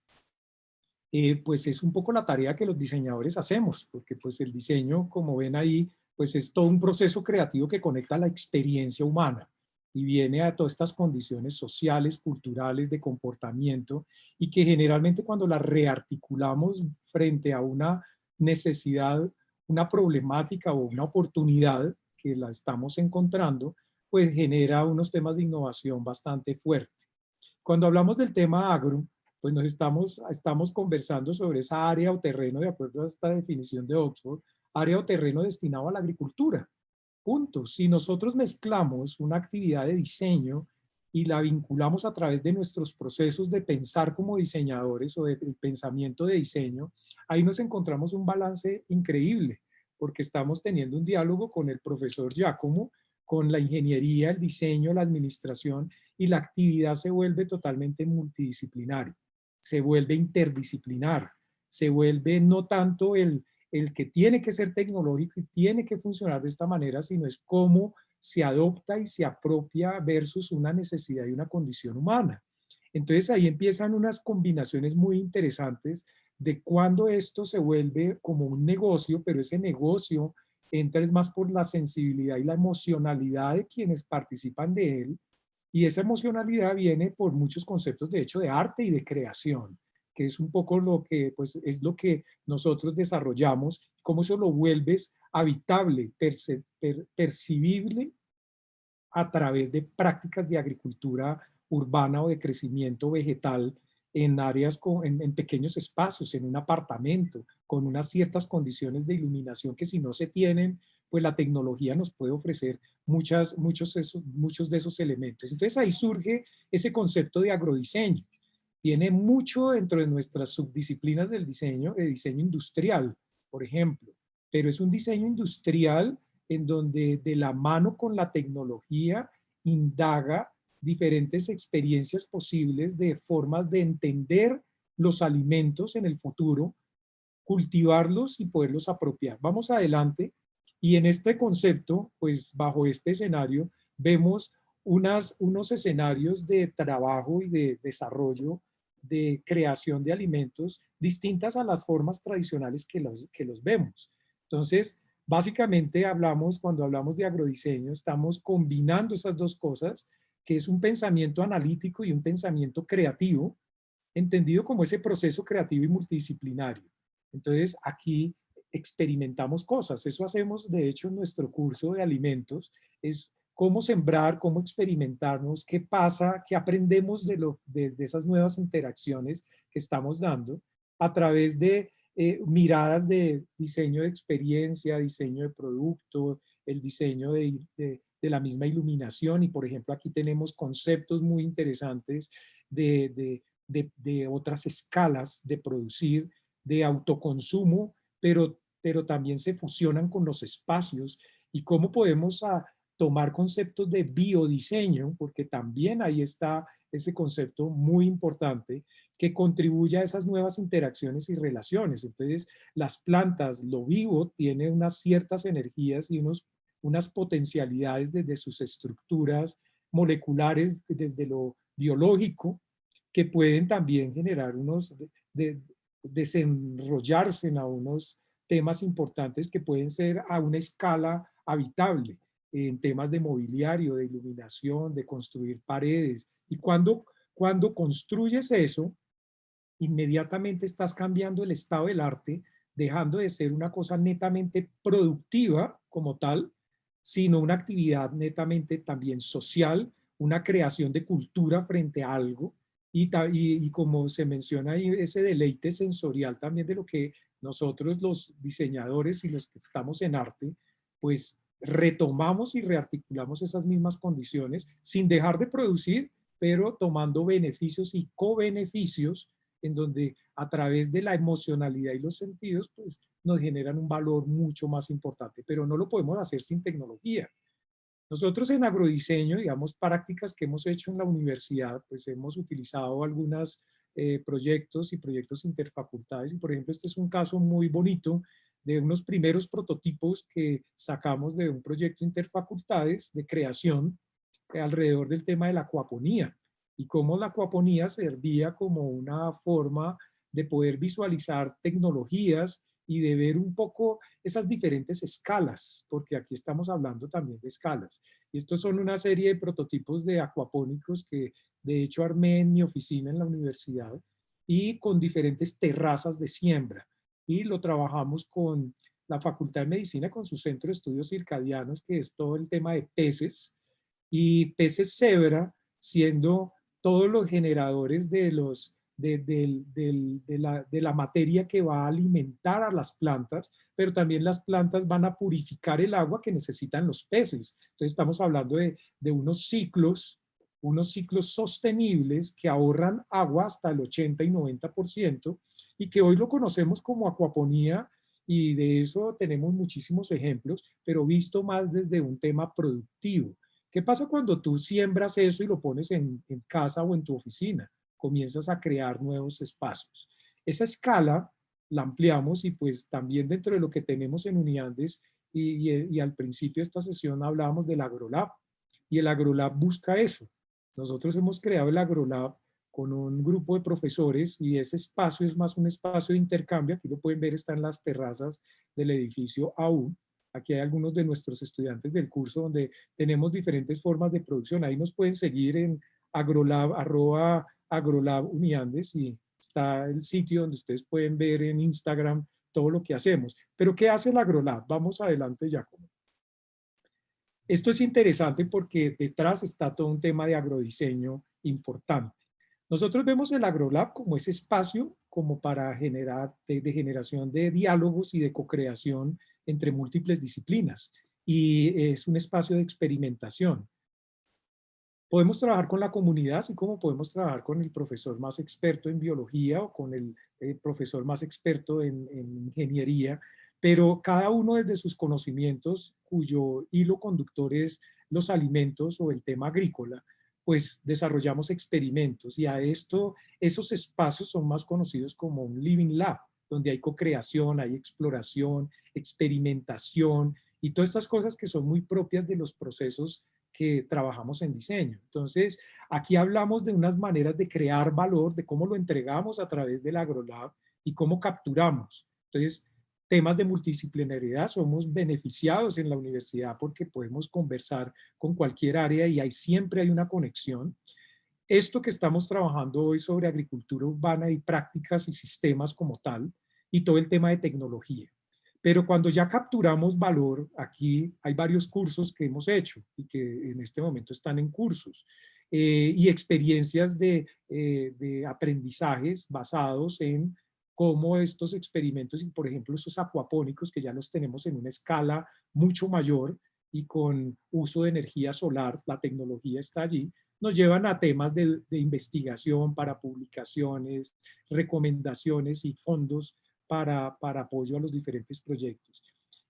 pues es un poco la tarea que los diseñadores hacemos, porque pues el diseño, como ven ahí, pues es todo un proceso creativo que conecta la experiencia humana y viene a todas estas condiciones sociales, culturales, de comportamiento, y que generalmente cuando las rearticulamos frente a una necesidad, una problemática o una oportunidad que la estamos encontrando, pues genera unos temas de innovación bastante fuertes. Cuando hablamos del tema agro, pues estamos conversando sobre esa área o terreno, de acuerdo a esta definición de Oxford, área o terreno destinado a la agricultura. Punto. Si nosotros mezclamos una actividad de diseño y la vinculamos a través de nuestros procesos de pensar como diseñadores o del pensamiento de diseño, ahí nos encontramos un balance increíble, porque estamos teniendo un diálogo con el profesor Giacomo, con la ingeniería, el diseño, la administración, y la actividad se vuelve totalmente multidisciplinaria, se vuelve interdisciplinar, se vuelve no tanto el que tiene que ser tecnológico y tiene que funcionar de esta manera, sino es cómo se adopta y se apropia versus una necesidad y una condición humana. Entonces ahí empiezan unas combinaciones muy interesantes de cuando esto se vuelve como un negocio, pero ese negocio entra es más por la sensibilidad y la emocionalidad de quienes participan de él, y esa emocionalidad viene por muchos conceptos, de hecho, de arte y de creación, que es un poco lo que, pues, es lo que nosotros desarrollamos, cómo eso lo vuelves habitable, percibible a través de prácticas de agricultura urbana o de crecimiento vegetal en áreas, en pequeños espacios, en un apartamento, con unas ciertas condiciones de iluminación que si no se tienen, pues la tecnología nos puede ofrecer muchos de esos elementos. Entonces ahí surge ese concepto de agrodiseño. Tiene mucho dentro de nuestras subdisciplinas del diseño, de diseño industrial, por ejemplo, pero es un diseño industrial en donde de la mano con la tecnología indaga diferentes experiencias posibles de formas de entender los alimentos en el futuro, cultivarlos y poderlos apropiar. Vamos adelante y en este concepto, pues bajo este escenario, vemos unos escenarios de trabajo y de desarrollo, de creación de alimentos distintas a las formas tradicionales que los vemos. Entonces, básicamente cuando hablamos de agrodiseño, estamos combinando esas dos cosas, que es un pensamiento analítico y un pensamiento creativo, entendido como ese proceso creativo y multidisciplinario. Entonces, aquí experimentamos cosas. Eso hacemos, de hecho, en nuestro curso de alimentos, es cómo sembrar, cómo experimentarnos, qué pasa, qué aprendemos de esas nuevas interacciones que estamos dando a través de miradas de diseño de experiencia, diseño de producto, el diseño de la misma iluminación. Y, por ejemplo, aquí tenemos conceptos muy interesantes de otras escalas de producir, de autoconsumo, pero también se fusionan con los espacios y cómo podemos tomar conceptos de biodiseño, porque también ahí está ese concepto muy importante que contribuye a esas nuevas interacciones y relaciones. Entonces, las plantas, lo vivo, tiene unas ciertas energías y unas potencialidades desde sus estructuras moleculares, desde lo biológico, que pueden también generar desenrollarse a unos temas importantes que pueden ser a una escala habitable, en temas de mobiliario, de iluminación, de construir paredes. Y cuando construyes eso, inmediatamente estás cambiando el estado del arte, dejando de ser una cosa netamente productiva como tal, sino una actividad netamente también social, una creación de cultura frente a algo, y como se menciona ahí, ese deleite sensorial también de lo que nosotros los diseñadores y los que estamos en arte, pues retomamos y rearticulamos esas mismas condiciones sin dejar de producir, pero tomando beneficios y co-beneficios en donde a través de la emocionalidad y los sentidos, pues nos generan un valor mucho más importante, pero no lo podemos hacer sin tecnología. Nosotros en agrodiseño, digamos, prácticas que hemos hecho en la universidad, pues hemos utilizado algunos proyectos y proyectos interfacultades. Y por ejemplo, este es un caso muy bonito de unos primeros prototipos que sacamos de un proyecto interfacultades de creación alrededor del tema de la acuaponía y cómo la acuaponía servía como una forma de poder visualizar tecnologías y de ver un poco esas diferentes escalas, porque aquí estamos hablando también de escalas. Y estos son una serie de prototipos de acuapónicos que de hecho armé en mi oficina en la universidad y con diferentes terrazas de siembra. Y lo trabajamos con la Facultad de Medicina, con su Centro de Estudios Circadianos, que es todo el tema de peces, y peces cebra siendo todos los generadores de la materia que va a alimentar a las plantas, pero también las plantas van a purificar el agua que necesitan los peces. Entonces estamos hablando de unos ciclos sostenibles que ahorran agua hasta el 80 y 90% y que hoy lo conocemos como acuaponía, y de eso tenemos muchísimos ejemplos, pero visto más desde un tema productivo. ¿Qué pasa cuando tú siembras eso y lo pones en casa o en tu oficina? Comienzas a crear nuevos espacios. Esa escala la ampliamos y pues también dentro de lo que tenemos en Uniandes y al principio de esta sesión hablábamos del AgroLab y el AgroLab busca eso. Nosotros hemos creado el AgroLab con un grupo de profesores y ese espacio es más un espacio de intercambio. Aquí lo pueden ver, está en las terrazas del edificio AU. Aquí hay algunos de nuestros estudiantes del curso donde tenemos diferentes formas de producción. Ahí nos pueden seguir en agrolab, @agrolab Uniandes, y está el sitio donde ustedes pueden ver en Instagram todo lo que hacemos. Pero ¿qué hace el AgroLab? Vamos adelante, Giacomo. Esto es interesante porque detrás está todo un tema de agrodiseño importante. Nosotros vemos el AgroLab como ese espacio como para generar, de generación de diálogos y de co-creación entre múltiples disciplinas. Y es un espacio de experimentación. Podemos trabajar con la comunidad, así como podemos trabajar con el profesor más experto en biología o con el profesor más experto en ingeniería, pero cada uno desde sus conocimientos, cuyo hilo conductor es los alimentos o el tema agrícola, pues desarrollamos experimentos y a esto, esos espacios son más conocidos como un living lab, donde hay co-creación, hay exploración, experimentación y todas estas cosas que son muy propias de los procesos que trabajamos en diseño. Entonces, aquí hablamos de unas maneras de crear valor, de cómo lo entregamos a través del AgroLab y cómo capturamos. Entonces, temas de multidisciplinariedad somos beneficiados en la universidad porque podemos conversar con cualquier área y siempre hay una conexión. Esto que estamos trabajando hoy sobre agricultura urbana y prácticas y sistemas como tal, y todo el tema de tecnología. Pero cuando ya capturamos valor, aquí hay varios cursos que hemos hecho y que en este momento están en cursos, y experiencias de aprendizajes basados en cómo estos experimentos y por ejemplo esos acuapónicos que ya los tenemos en una escala mucho mayor y con uso de energía solar, la tecnología está allí, nos llevan a temas de investigación para publicaciones, recomendaciones y fondos para apoyo a los diferentes proyectos.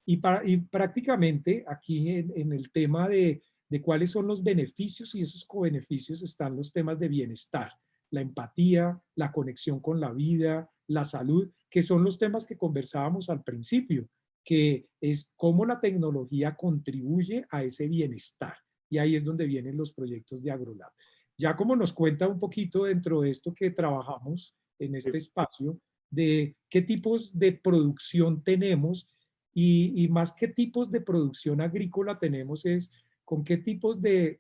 Y prácticamente aquí en el tema de cuáles son los beneficios y esos cobeneficios están los temas de bienestar, la empatía, la conexión con la vida, la salud, que son los temas que conversábamos al principio, que es cómo la tecnología contribuye a ese bienestar. Y ahí es donde vienen los proyectos de AgroLab. Ya como nos cuenta un poquito dentro de esto que trabajamos en este espacio, de qué tipos de producción tenemos y más qué tipos de producción agrícola tenemos es con qué tipos de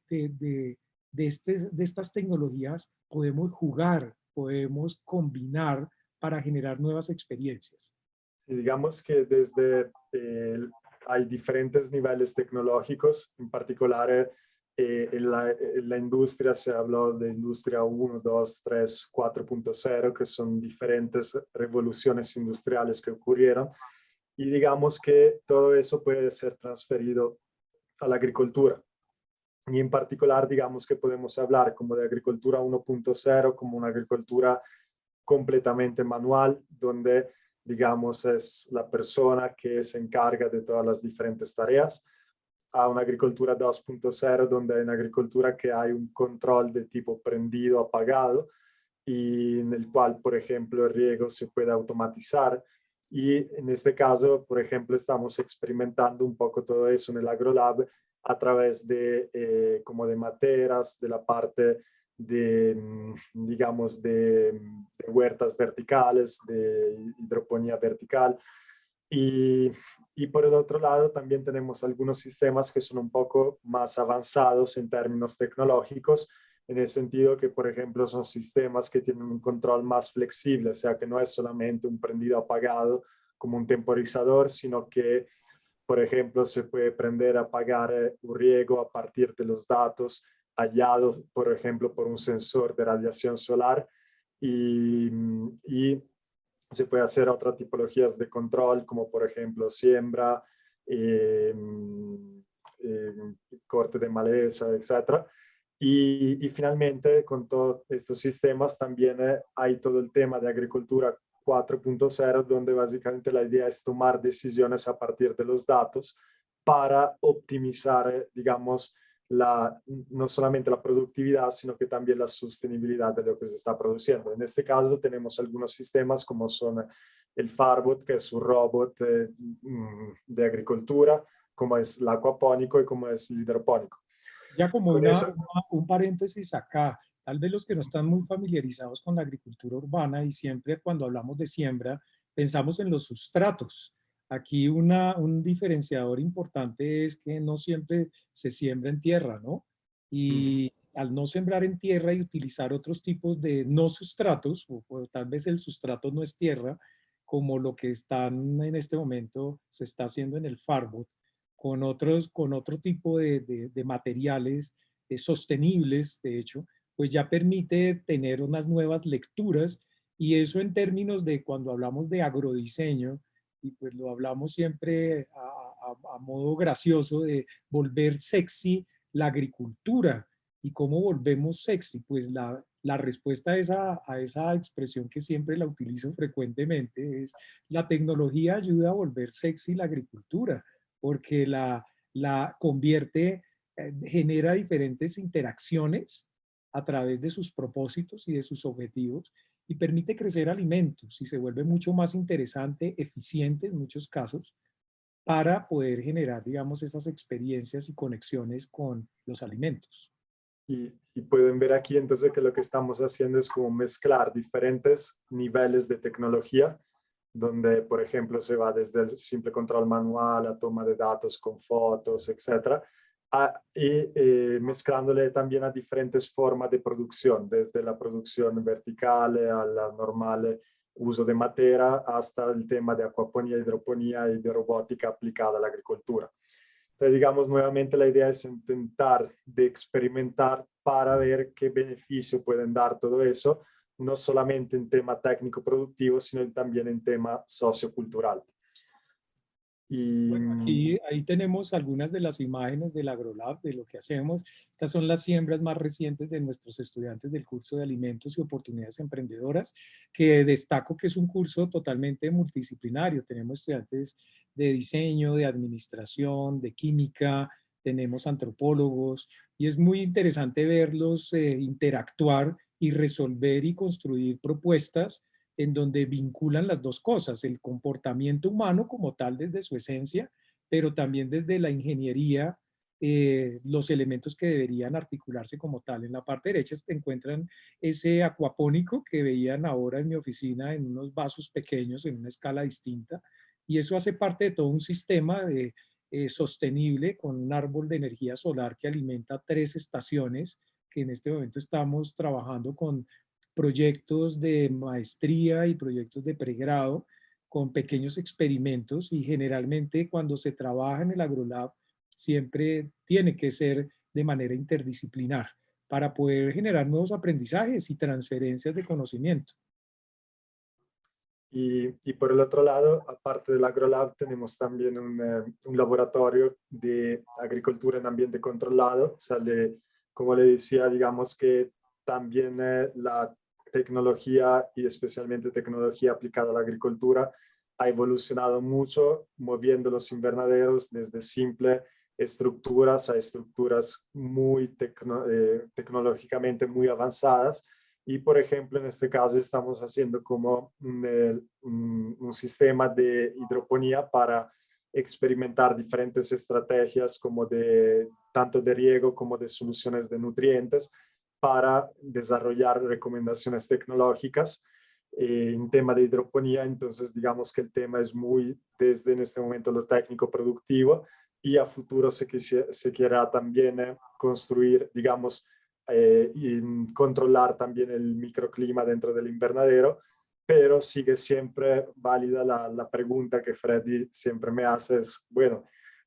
estas tecnologías podemos jugar, podemos combinar para generar nuevas experiencias. Y digamos que desde hay diferentes niveles tecnológicos, en particular en la industria se habló de industria 1, 2, 3, 4.0, que son diferentes revoluciones industriales que ocurrieron. Y digamos que todo eso puede ser transferido a la agricultura. Y en particular, digamos que podemos hablar como de agricultura 1.0, como una agricultura completamente manual, donde, digamos, es la persona que se encarga de todas las diferentes tareas, a una agricultura 2.0, donde hay una agricultura que hay un control de tipo prendido, apagado, y en el cual, por ejemplo, el riego se puede automatizar. Y en este caso, por ejemplo, estamos experimentando un poco todo eso en el AgroLab a través de, como de materas, de la parte de, digamos, de huertas verticales, de hidroponía vertical. Y por el otro lado, también tenemos algunos sistemas que son un poco más avanzados en términos tecnológicos, en el sentido que, por ejemplo, son sistemas que tienen un control más flexible, o sea, que no es solamente un prendido apagado como un temporizador, sino que, por ejemplo, se puede prender, apagar un riego a partir de los datos hallados, por ejemplo, por un sensor de radiación solar y se puede hacer otras tipologías de control, como por ejemplo siembra, corte de maleza, etc. Y finalmente, con todos estos sistemas también hay todo el tema de agricultura 4.0, donde básicamente la idea es tomar decisiones a partir de los datos para optimizar, digamos, no solamente la productividad, sino que también la sostenibilidad de lo que se está produciendo. En este caso tenemos algunos sistemas como son el Farbot, que es un robot de agricultura, como es el acuapónico y como es el hidropónico. Ya como un paréntesis acá, tal vez los que no están muy familiarizados con la agricultura urbana y siempre cuando hablamos de siembra, pensamos en los sustratos. Aquí un diferenciador importante es que no siempre se siembra en tierra, ¿no? Y al no sembrar en tierra y utilizar otros tipos de no sustratos, o tal vez el sustrato no es tierra, como lo que están en este momento se está haciendo en el Farbot, con otro tipo de materiales sostenibles, de hecho, pues ya permite tener unas nuevas lecturas, y eso en términos de cuando hablamos de agrodiseño, y pues lo hablamos siempre a modo gracioso, de volver sexy la agricultura. ¿Y cómo volvemos sexy? Pues la respuesta a esa expresión que siempre la utilizo frecuentemente es: la tecnología ayuda a volver sexy la agricultura, porque la convierte, genera diferentes interacciones a través de sus propósitos y de sus objetivos, y permite crecer alimentos, y se vuelve mucho más interesante, eficiente en muchos casos, para poder generar, digamos, esas experiencias y conexiones con los alimentos. Y pueden ver aquí entonces que lo que estamos haciendo es como mezclar diferentes niveles de tecnología, donde, por ejemplo, se va desde el simple control manual a toma de datos con fotos, etcétera, y mezclándole también a diferentes formas de producción, desde la producción vertical a la normal uso de madera hasta el tema de acuaponía, hidroponía y de robótica aplicada a la agricultura. Entonces, digamos, nuevamente la idea es intentar de experimentar para ver qué beneficio pueden dar todo eso, no solamente en tema técnico productivo, sino también en tema sociocultural. Y Bueno, aquí, ahí tenemos algunas de las imágenes del AgroLab, de lo que hacemos. Estas son las siembras más recientes de nuestros estudiantes del curso de Alimentos y Oportunidades Emprendedoras, que destaco que es un curso totalmente multidisciplinario. Tenemos estudiantes de diseño, de administración, de química, tenemos antropólogos, y es muy interesante verlos interactuar y resolver y construir propuestas en donde vinculan las dos cosas: el comportamiento humano como tal desde su esencia, pero también desde la ingeniería, los elementos que deberían articularse como tal. En la parte derecha se encuentran ese acuapónico que veían ahora en mi oficina, en unos vasos pequeños, en una escala distinta, y eso hace parte de todo un sistema sostenible, con un árbol de energía solar que alimenta 3 estaciones, que en este momento estamos trabajando con proyectos de maestría y proyectos de pregrado con pequeños experimentos, y generalmente cuando se trabaja en el AgroLab siempre tiene que ser de manera interdisciplinar para poder generar nuevos aprendizajes y transferencias de conocimiento. y por el otro lado, aparte del AgroLab, tenemos también un laboratorio de agricultura en ambiente controlado. O sea, como le decía, digamos que también la tecnología, y especialmente tecnología aplicada a la agricultura, ha evolucionado mucho, moviendo los invernaderos desde simples estructuras a estructuras muy tecnológicamente muy avanzadas. Y, por ejemplo, en este caso estamos haciendo como un sistema de hidroponía para experimentar diferentes estrategias, como tanto de riego como de soluciones de nutrientes, para desarrollar recomendaciones tecnológicas en tema de hidroponía. Entonces, digamos que el tema es muy desde en este momento lo técnico productivo, y a futuro se quiera también construir, digamos, y controlar también el microclima dentro del invernadero. Pero sigue siempre válida la pregunta que Freddy siempre me hace, es, bueno,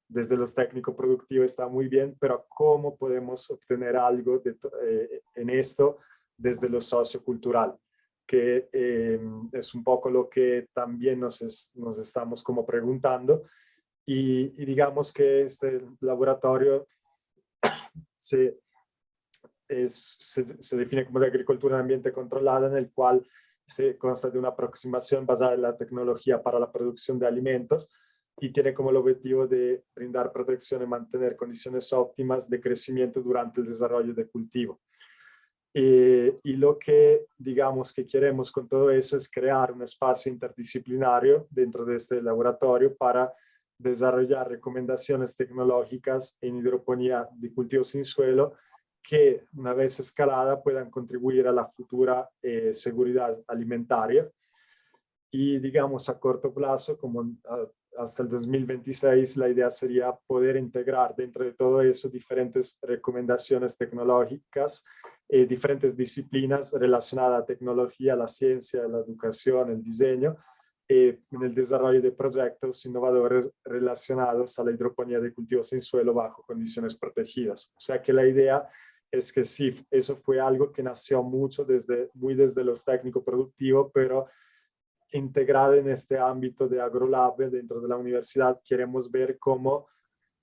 desde los técnico productivo está muy bien, pero ¿cómo podemos obtener algo en esto desde lo sociocultural? Que es un poco lo que también nos estamos como preguntando. Y digamos que este laboratorio se define como de agricultura en ambiente controlado, en el cual se consta de una aproximación basada en la tecnología para la producción de alimentos, y tiene como el objetivo de brindar protección y mantener condiciones óptimas de crecimiento durante el desarrollo de cultivo. Y lo que digamos que queremos con todo eso es crear un espacio interdisciplinario dentro de este laboratorio para desarrollar recomendaciones tecnológicas en hidroponía de cultivos sin suelo, que una vez escalada puedan contribuir a la futura seguridad alimentaria. Y digamos a corto plazo, como hasta el 2026, la idea sería poder integrar dentro de todo eso diferentes recomendaciones tecnológicas, diferentes disciplinas relacionadas a tecnología, la ciencia, la educación, el diseño, en el desarrollo de proyectos innovadores relacionados a la hidroponía de cultivos sin suelo bajo condiciones protegidas. O sea que la idea es que sí, eso fue algo que nació mucho muy desde los técnico-productivos, pero integrado en este ámbito de AgroLab dentro de la universidad. Queremos ver cómo,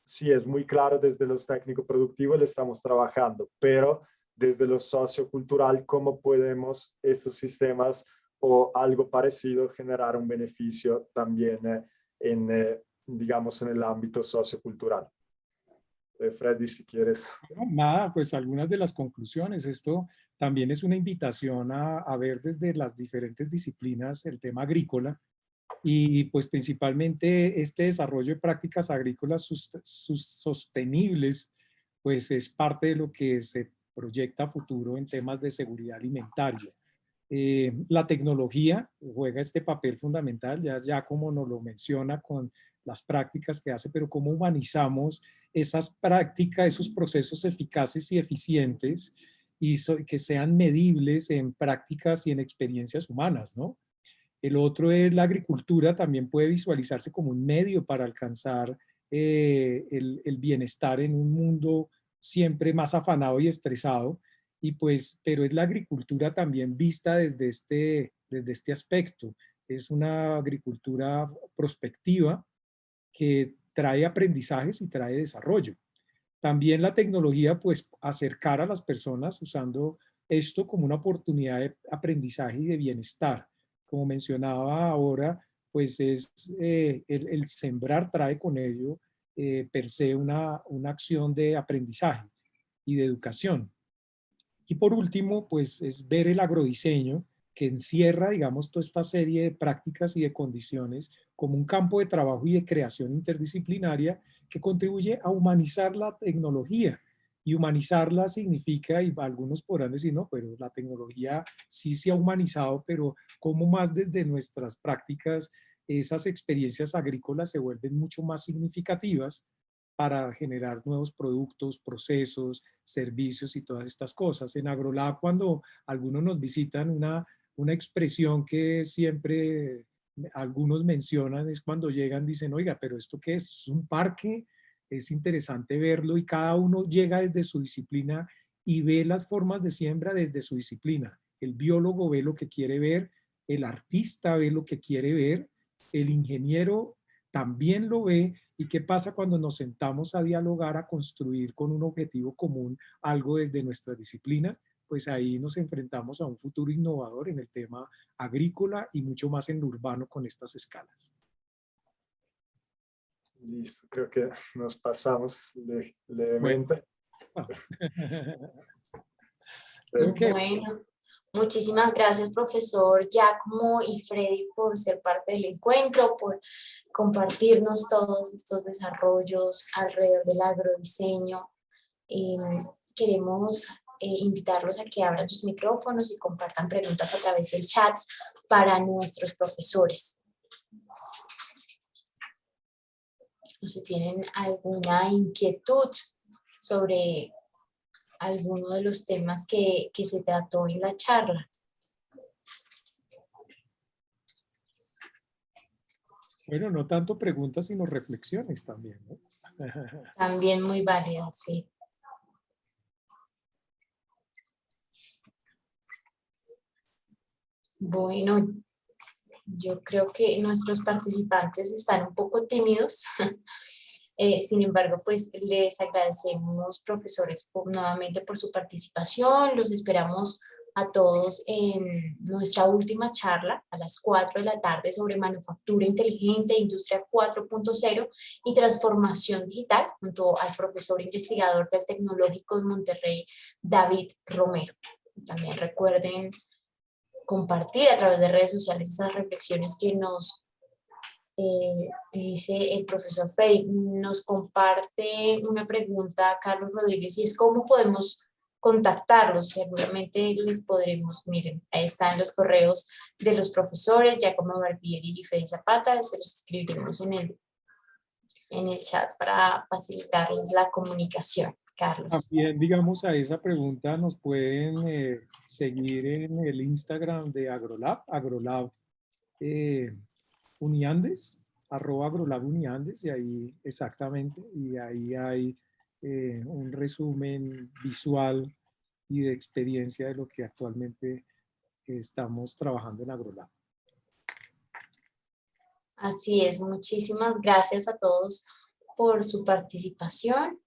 sí, es muy claro desde los técnico-productivos le estamos trabajando, pero desde lo sociocultural, cómo podemos estos sistemas o algo parecido generar un beneficio también digamos, en el ámbito sociocultural. Freddy, si quieres. Bueno, nada, pues algunas de las conclusiones. Esto también es una invitación a ver desde las diferentes disciplinas el tema agrícola y pues principalmente este desarrollo de prácticas agrícolas sostenibles, pues es parte de lo que se proyecta a futuro en temas de seguridad alimentaria. La tecnología juega este papel fundamental, ya como nos lo menciona con las prácticas que hace, pero cómo humanizamos esas prácticas, esos procesos eficaces y eficientes y que sean medibles en prácticas y en experiencias humanas, ¿no? El otro es la agricultura, también puede visualizarse como un medio para alcanzar el bienestar en un mundo siempre más afanado y estresado, y pues, pero es la agricultura también vista desde este aspecto. Es una agricultura prospectiva que trae aprendizajes y trae desarrollo. También la tecnología, pues, acercar a las personas usando esto como una oportunidad de aprendizaje y de bienestar. Como mencionaba ahora, pues es el sembrar trae con ello per se una acción de aprendizaje y de educación. Y por último, pues es ver el agrodiseño que encierra, digamos, toda esta serie de prácticas y de condiciones como un campo de trabajo y de creación interdisciplinaria que contribuye a humanizar la tecnología. Y humanizarla significa, y algunos podrán decir, no, pero la tecnología sí se ha humanizado, pero cómo más desde nuestras prácticas esas experiencias agrícolas se vuelven mucho más significativas para generar nuevos productos, procesos, servicios y todas estas cosas. En AgroLab, cuando algunos nos visitan, una expresión que siempre algunos mencionan es cuando llegan, dicen, oiga, pero ¿esto qué es? ¿Es un parque? Es interesante verlo y cada uno llega desde su disciplina y ve las formas de siembra desde su disciplina. El biólogo ve lo que quiere ver, el artista ve lo que quiere ver, el ingeniero también lo ve. ¿Y qué pasa cuando nos sentamos a dialogar, a construir con un objetivo común algo desde nuestras disciplinas? Pues ahí nos enfrentamos a un futuro innovador en el tema agrícola y mucho más en lo urbano con estas escalas. Listo, creo que nos pasamos levemente. Bueno. Okay. Bueno, muchísimas gracias, profesor Giacomo y Freddy, por ser parte del encuentro, por compartirnos todos estos desarrollos alrededor del agrodiseño. Queremos invitarlos a que abran sus micrófonos y compartan preguntas a través del chat para nuestros profesores. O si tienen alguna inquietud sobre alguno de los temas que se trató en la charla. Bueno, no tanto preguntas, sino reflexiones también, ¿no? También muy válidas, sí. Bueno, yo creo que nuestros participantes están un poco tímidos. Sin embargo, pues les agradecemos, profesores, nuevamente por su participación. Los esperamos a todos en nuestra última charla a las 4 de la tarde sobre manufactura inteligente, industria 4.0 y transformación digital, junto al profesor investigador del Tecnológico de Monterrey, David Romero. También recuerden compartir a través de redes sociales esas reflexiones que nos dice el profesor Freddy. Nos comparte una pregunta Carlos Rodríguez y es ¿cómo podemos contactarlos? Seguramente les podremos, miren, ahí están los correos de los profesores, Giacomo Barbieri y Freddy Zapata, se los escribiremos en el chat para facilitarles la comunicación. Carlos. También, digamos, a esa pregunta nos pueden seguir en el Instagram de AgroLab, AgroLab Uniandes, @AgroLab Uniandes, y ahí exactamente, y ahí hay un resumen visual y de experiencia de lo que actualmente estamos trabajando en AgroLab. Así es, muchísimas gracias a todos por su participación.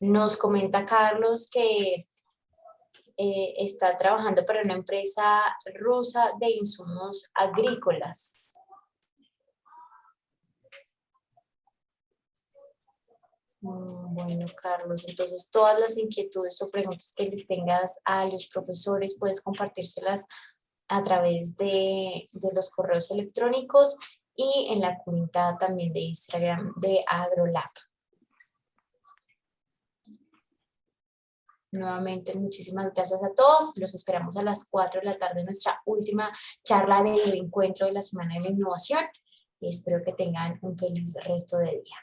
Nos comenta Carlos que está trabajando para una empresa rusa de insumos agrícolas. Bueno, Carlos, entonces todas las inquietudes o preguntas que les tengas a los profesores puedes compartírselas a través de los correos electrónicos y en la cuenta también de Instagram de AgroLab. Nuevamente, muchísimas gracias a todos. Los esperamos a las 4 de la tarde en nuestra última charla del encuentro de la Semana de la Innovación. Y espero que tengan un feliz resto de día.